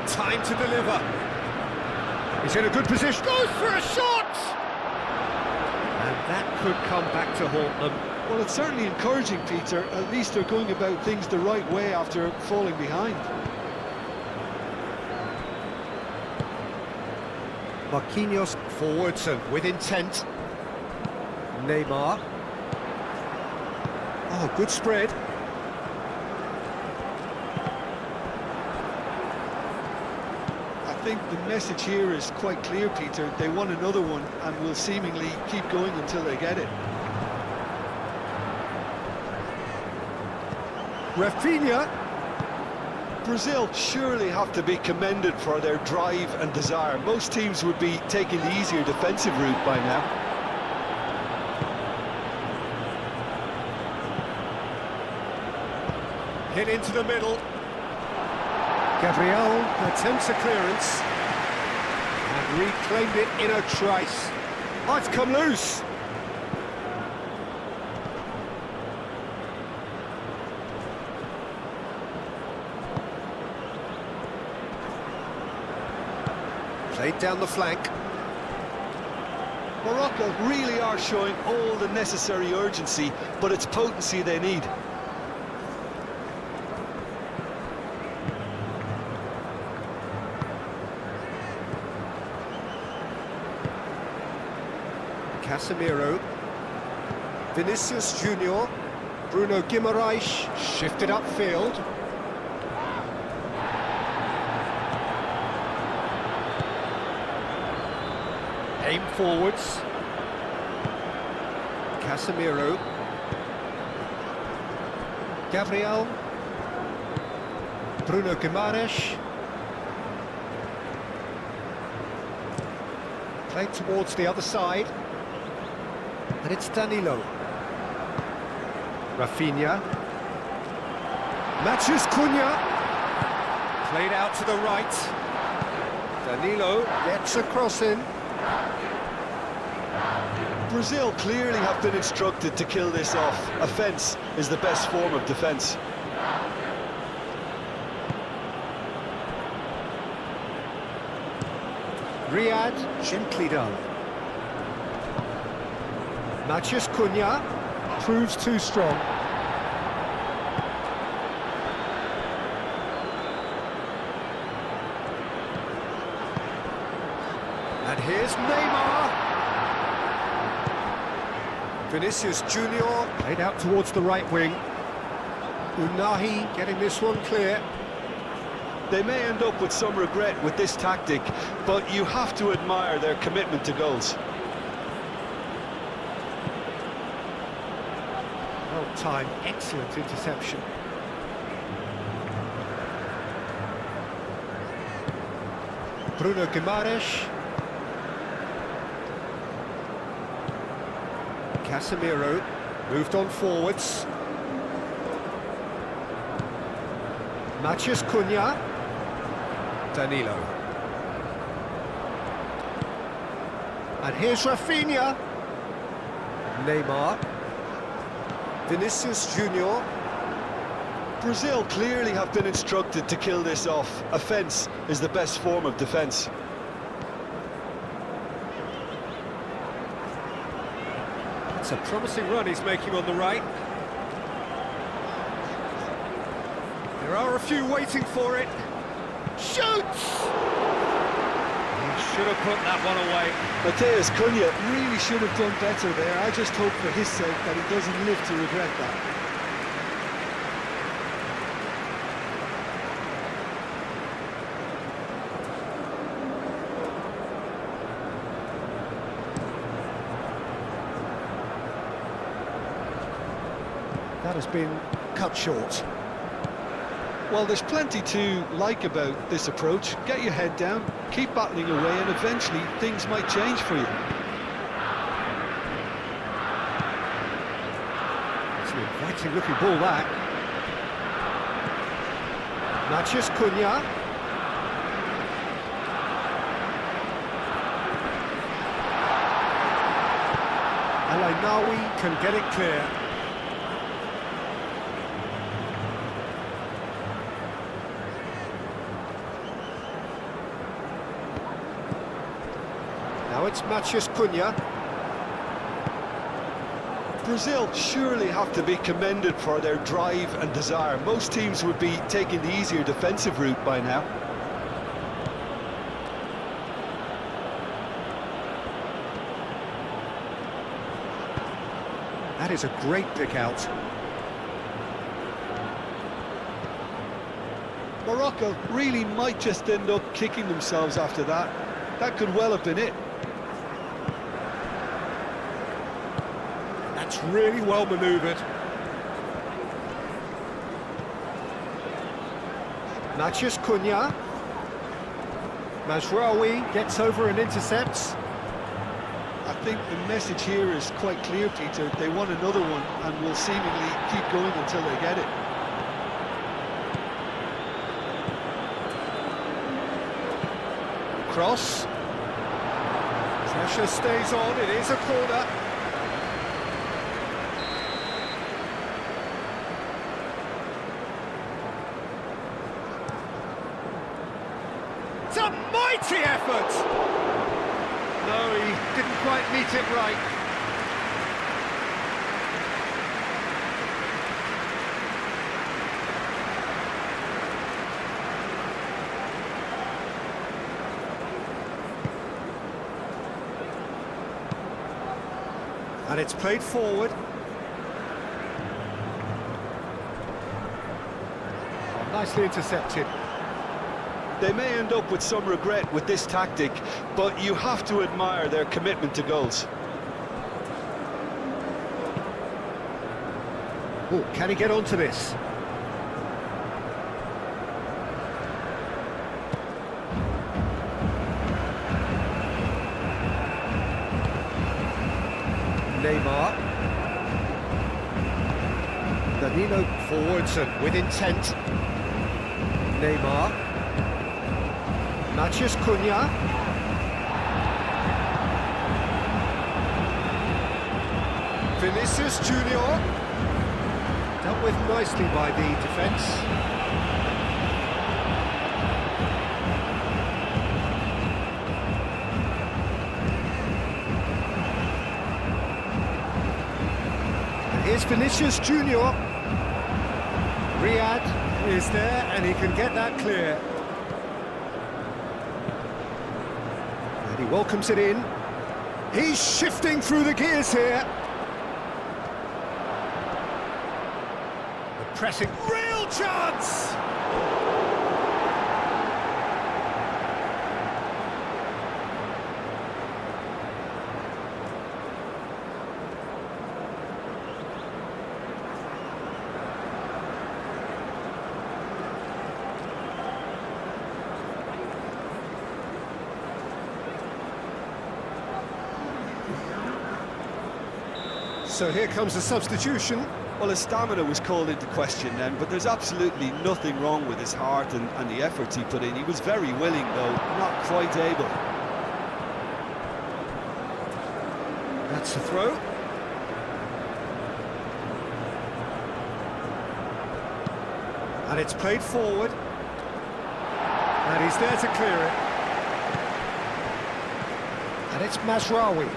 Time to deliver. He's in a good position. Goes for a shot! And that could come back to haunt them. Well, it's certainly encouraging, Peter. At least they're going about things the right way after falling behind. Marquinhos forwards and with intent. Neymar. Oh, good spread. I think the message here is quite clear, Peter. They want another one and will seemingly keep going until they get it. Rafinha. Brazil surely have to be commended for their drive and desire. Most teams would be taking the easier defensive route by now. Hit into the middle. Gabriel attempts a clearance and reclaimed it in a trice. Oh, it's come loose. Played down the flank. Morocco really are showing all the necessary urgency, but it's potency they need. Casemiro, Vinicius Junior, Bruno Guimaraes shifted upfield. Aim forwards. Casemiro, Gabriel, Bruno Guimaraes. Played towards the other side. And it's Danilo. Rafinha. Matthews Cunha. Played out to the right. Danilo gets a cross in. Brazil clearly have been instructed to kill this off. Offence is the best form of defence. Riyad, gently done. Matthews Cunha proves too strong. And here's Neymar. Vinicius Junior played out towards the right wing. Unahi getting this one clear. They may end up with some regret with this tactic, but you have to admire their commitment to goals. Well timed, excellent interception. Bruno Guimaraes. Casemiro moved on forwards. Matthews Cunha. Danilo. And here's Rafinha. Neymar. Vinicius Junior. Brazil clearly have been instructed to kill this off. Offence is the best form of defence. It's a promising run he's making on the right. There are a few waiting for it. Shoots! He should have put that one away. Matthews Cunha really should have done better there. I just hope for his sake that he doesn't live to regret that. That has been cut short. Well, there's plenty to like about this approach. Get your head down, keep battling away, and eventually things might change for you. It's an inviting looking ball, that. Matthews Cunha. Al-Ainawi can get it clear. Now it's Matthews Cunha. Brazil surely have to be commended for their drive and desire. Most teams would be taking the easier defensive route by now. That is a great pick out. Morocco really might just end up kicking themselves after that. That could well have been it. That's really well manoeuvred. Matthews Cunha. Mazraoui gets over and intercepts. I think the message here is quite clear, Peter. They want another one and will seemingly keep going until they get it. cross. Pressure stays on, it is a corner. It's a mighty effort! No, he didn't quite meet it right. And it's played forward. Oh, nicely intercepted. They may end up with some regret with this tactic, but you have to admire their commitment to goals. Oh, can he get onto this? Neymar. Danilo forwards and with intent. Neymar. Matheus Cunha. Vinicius Junior. Dealt with nicely by the defence. Here's Vinicius Junior. Riyad is there and he can get that clear. And he welcomes it in. He's shifting through the gears here. The pressing, real chance! So here comes the substitution. Well, his stamina was called into question then, but there's absolutely nothing wrong with his heart and the efforts he put in. He was very willing, though, not quite able. That's the throw. And it's played forward. And he's there to clear it. And it's Mazraoui.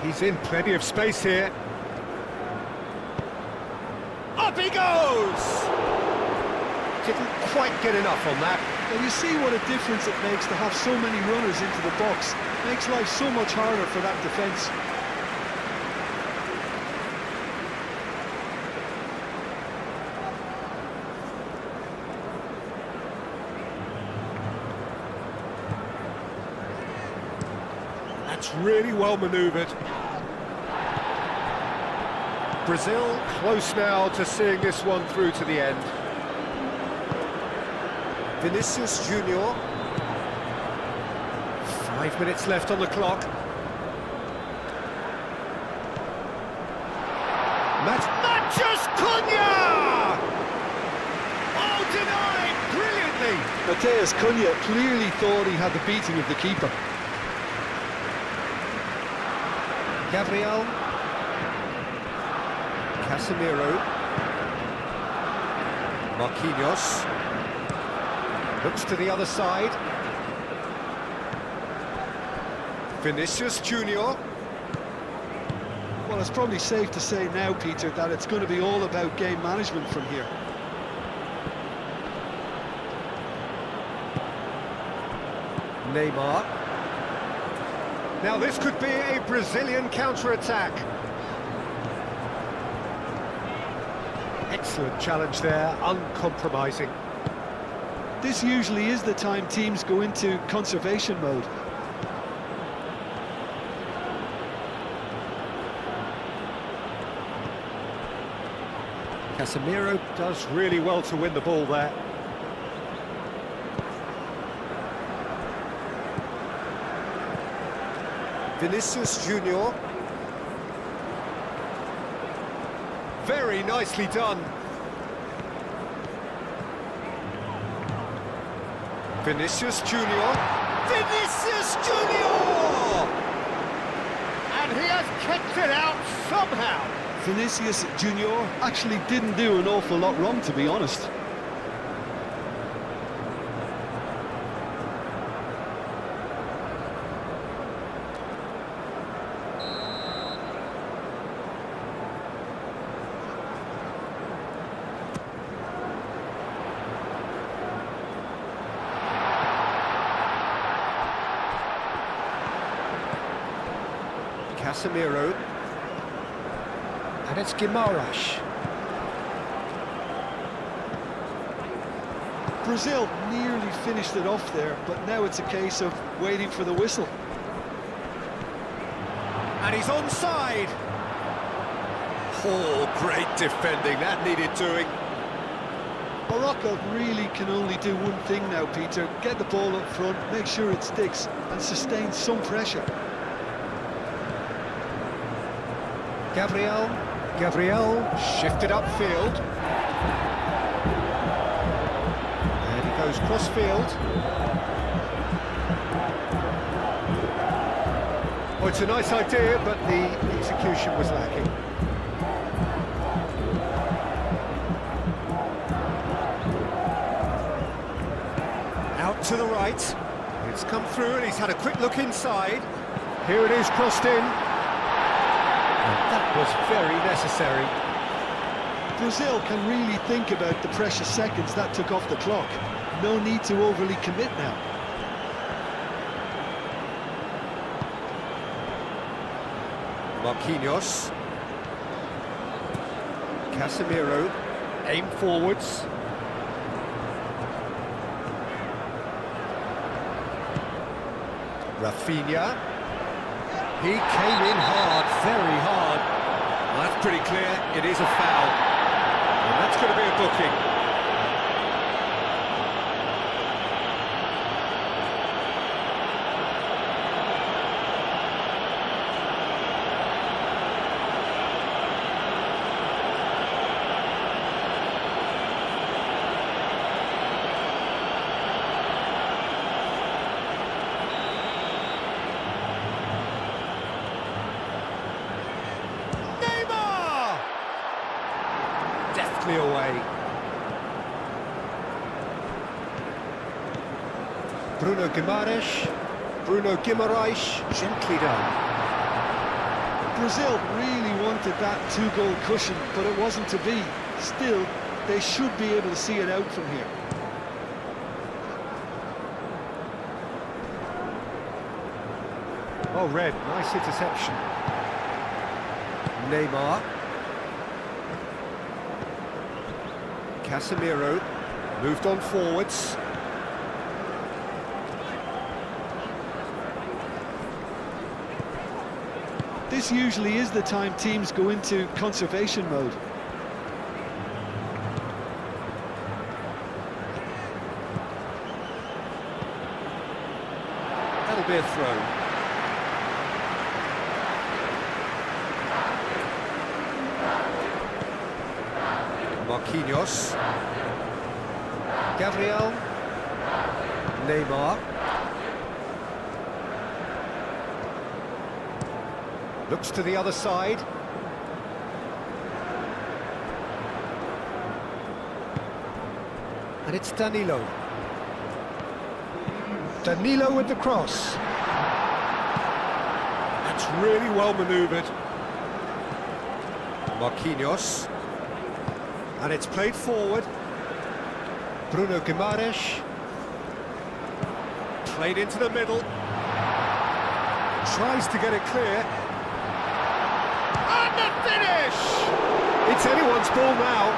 He's in plenty of space here. Up he goes! Didn't quite get enough on that. Well, you see what a difference it makes to have so many runners into the box. Makes life so much harder for that defence. That's really well manoeuvred. Brazil close now to seeing this one through to the end. Vinicius Junior. 5 minutes left on the clock. Matheus Cunha! Oh, denied brilliantly! Matheus Cunha clearly thought he had the beating of the keeper. Gabriel. Casemiro. Marquinhos. Looks to the other side. Vinicius Junior. Well, it's probably safe to say now, Peter, that it's going to be all about game management from here. Neymar. Now this could be a Brazilian counter-attack. Excellent challenge there, uncompromising. This usually is the time teams go into conservation mode. Casemiro does really well to win the ball there. Vinicius Junior. Very nicely done. Vinicius Junior. Vinicius Junior! And he has kept it out somehow. Vinicius Junior actually didn't do an awful lot wrong, to be honest. Casemiro. And it's Guimaraes. Brazil nearly finished it off there, but now it's a case of waiting for the whistle. And he's onside. Oh, great defending, that needed doing. Morocco really can only do one thing now, Peter. Get the ball up front, make sure it sticks, and sustain some pressure. Gabriel shifted upfield. And he goes cross-field. Oh, it's a nice idea, but the execution was lacking. Out to the right. It's come through and he's had a quick look inside. Here it is, crossed in. That was very necessary. Brazil can really think about the precious seconds that took off the clock. No need to overly commit now. Marquinhos. Casemiro. Aim forwards. Rafinha. He came in hard, very hard. Well, that's pretty clear, it is a foul. And that's going to be a booking. Deftly away. Bruno Guimaraes, gently done. Brazil really wanted that two-goal cushion, but it wasn't to be. Still, they should be able to see it out from here. Oh, Red, nice interception. Neymar. Casemiro moved on forwards. This usually is the time teams go into conservation mode. That'll be a throw. Marquinhos. Gabriel. Neymar. Looks to the other side. And it's Danilo. Danilo with the cross. That's really well manoeuvred. Marquinhos. And it's played forward. Bruno Guimaraes. Played into the middle. Tries to get it clear. And the finish! It's anyone's ball now.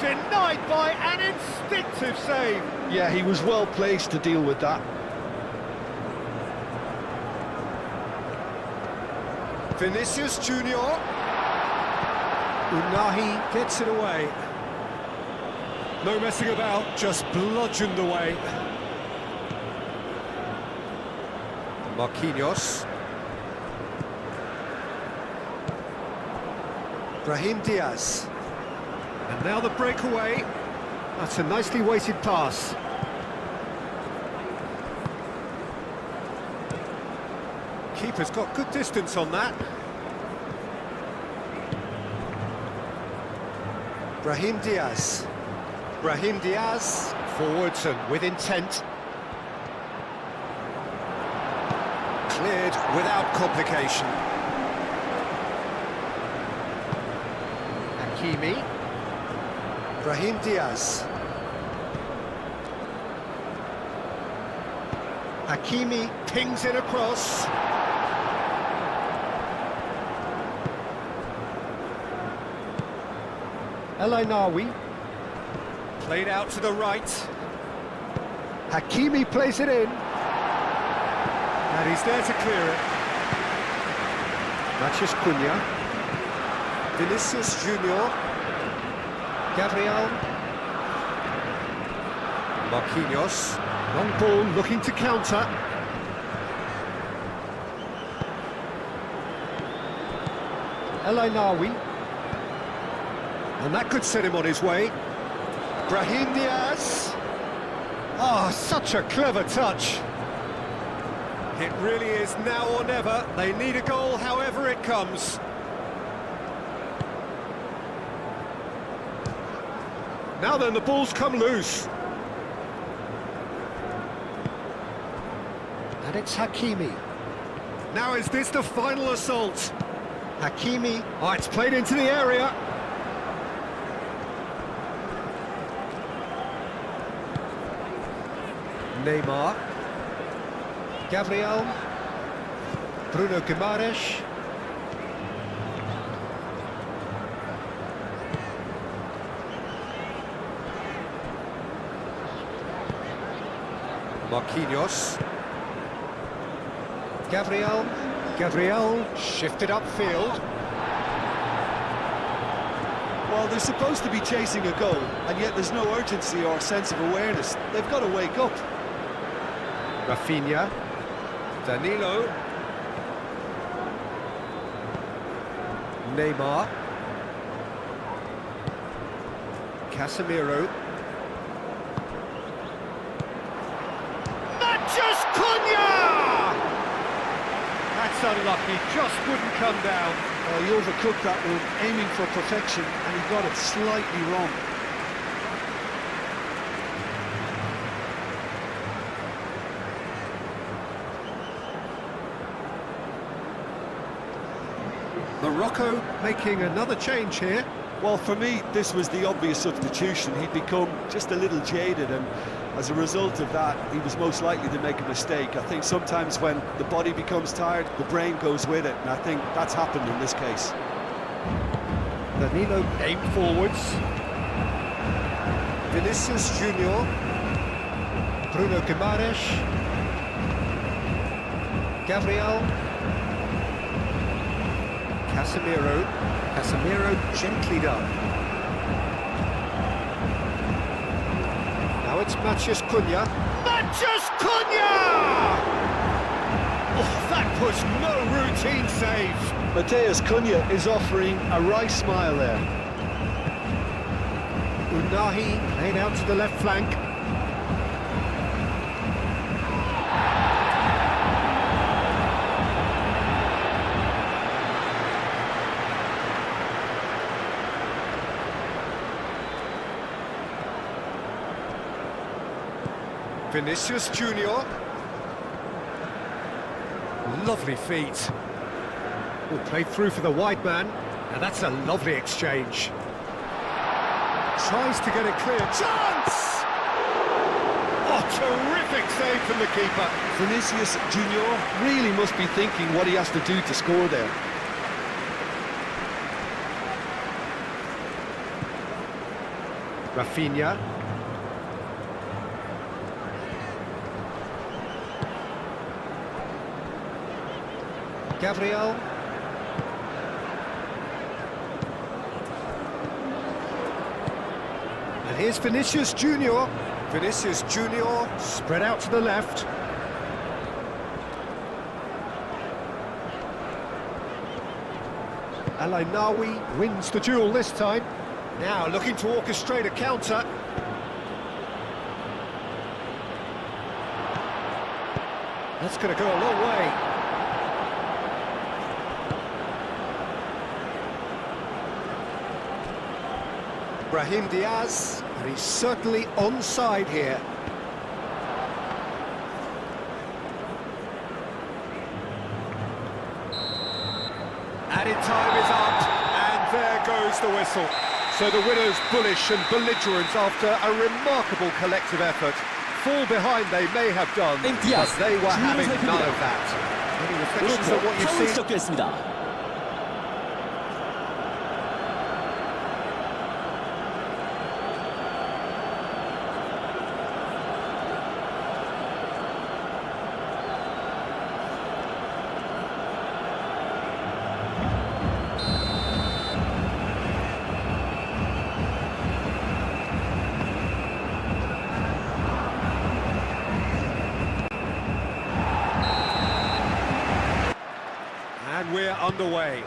Denied by an instinctive save. Yeah, he was well placed to deal with that. Vinicius Junior. Unahi gets it away. No messing about, just bludgeoned away. Marquinhos. Brahim Diaz. And now the breakaway. That's a nicely weighted pass. Keeper's got good distance on that. Brahim Diaz. Brahim Diaz, forwards and with intent. Cleared without complication. Hakimi. Brahim Diaz. Hakimi pings it across. El Ainawi. Played out to the right. Hakimi plays it in. And he's there to clear it. Matheus Cunha. Vinicius Junior. Gabriel. Marquinhos. Long ball looking to counter. El Ainawi. And that could set him on his way. Brahim Diaz. Oh, such a clever touch. It really is now or never. They need a goal however it comes. Now then, the ball's come loose. And it's Hakimi. Now is this the final assault? Hakimi. Oh, it's played into the area. Neymar. Gabriel. Bruno Guimaraes. Marquinhos. Gabriel. Gabriel shifted upfield. Well, they're supposed to be chasing a goal, and yet there's no urgency or sense of awareness. They've got to wake up. Rafinha. Danilo. Neymar. Casemiro. Matheus Cunha! That's unlucky, just wouldn't come down. He overcooked that one, aiming for perfection, and he got it slightly wrong. Morocco making another change here. Well, for me, this was the obvious substitution. He'd become just a little jaded, and as a result of that, he was most likely to make a mistake. I think sometimes when the body becomes tired, the brain goes with it, and I think that's happened in this case. Danilo aimed forwards. Vinicius Junior. Bruno Guimaraes. Gabriel. Casemiro. Casemiro gently done. Now it's Matheus Cunha. Matheus Cunha! Oh, that was no routine save. Matheus Cunha is offering a wry smile there. Unahi laid out to the left flank. Vinicius Junior. Lovely feet. Will play through for the wide man, and that's a lovely exchange. Tries to get it clear. Chance! Oh, terrific save from the keeper. Vinicius Junior really must be thinking what he has to do to score there. Rafinha. Gabriel. And here's Vinicius Junior. Vinicius Junior spread out to the left. El Ainawi wins the duel this time. Now looking to orchestrate a counter. That's going to go a long way. Brahim Diaz, and he's certainly onside here. Added time is up, and there goes the whistle. So the winners bullish and belligerent after a remarkable collective effort. Fall behind they may have done, but they were having none of that. Any reflections on what you've 파울 seen? 시작됐습니다. And we're underway.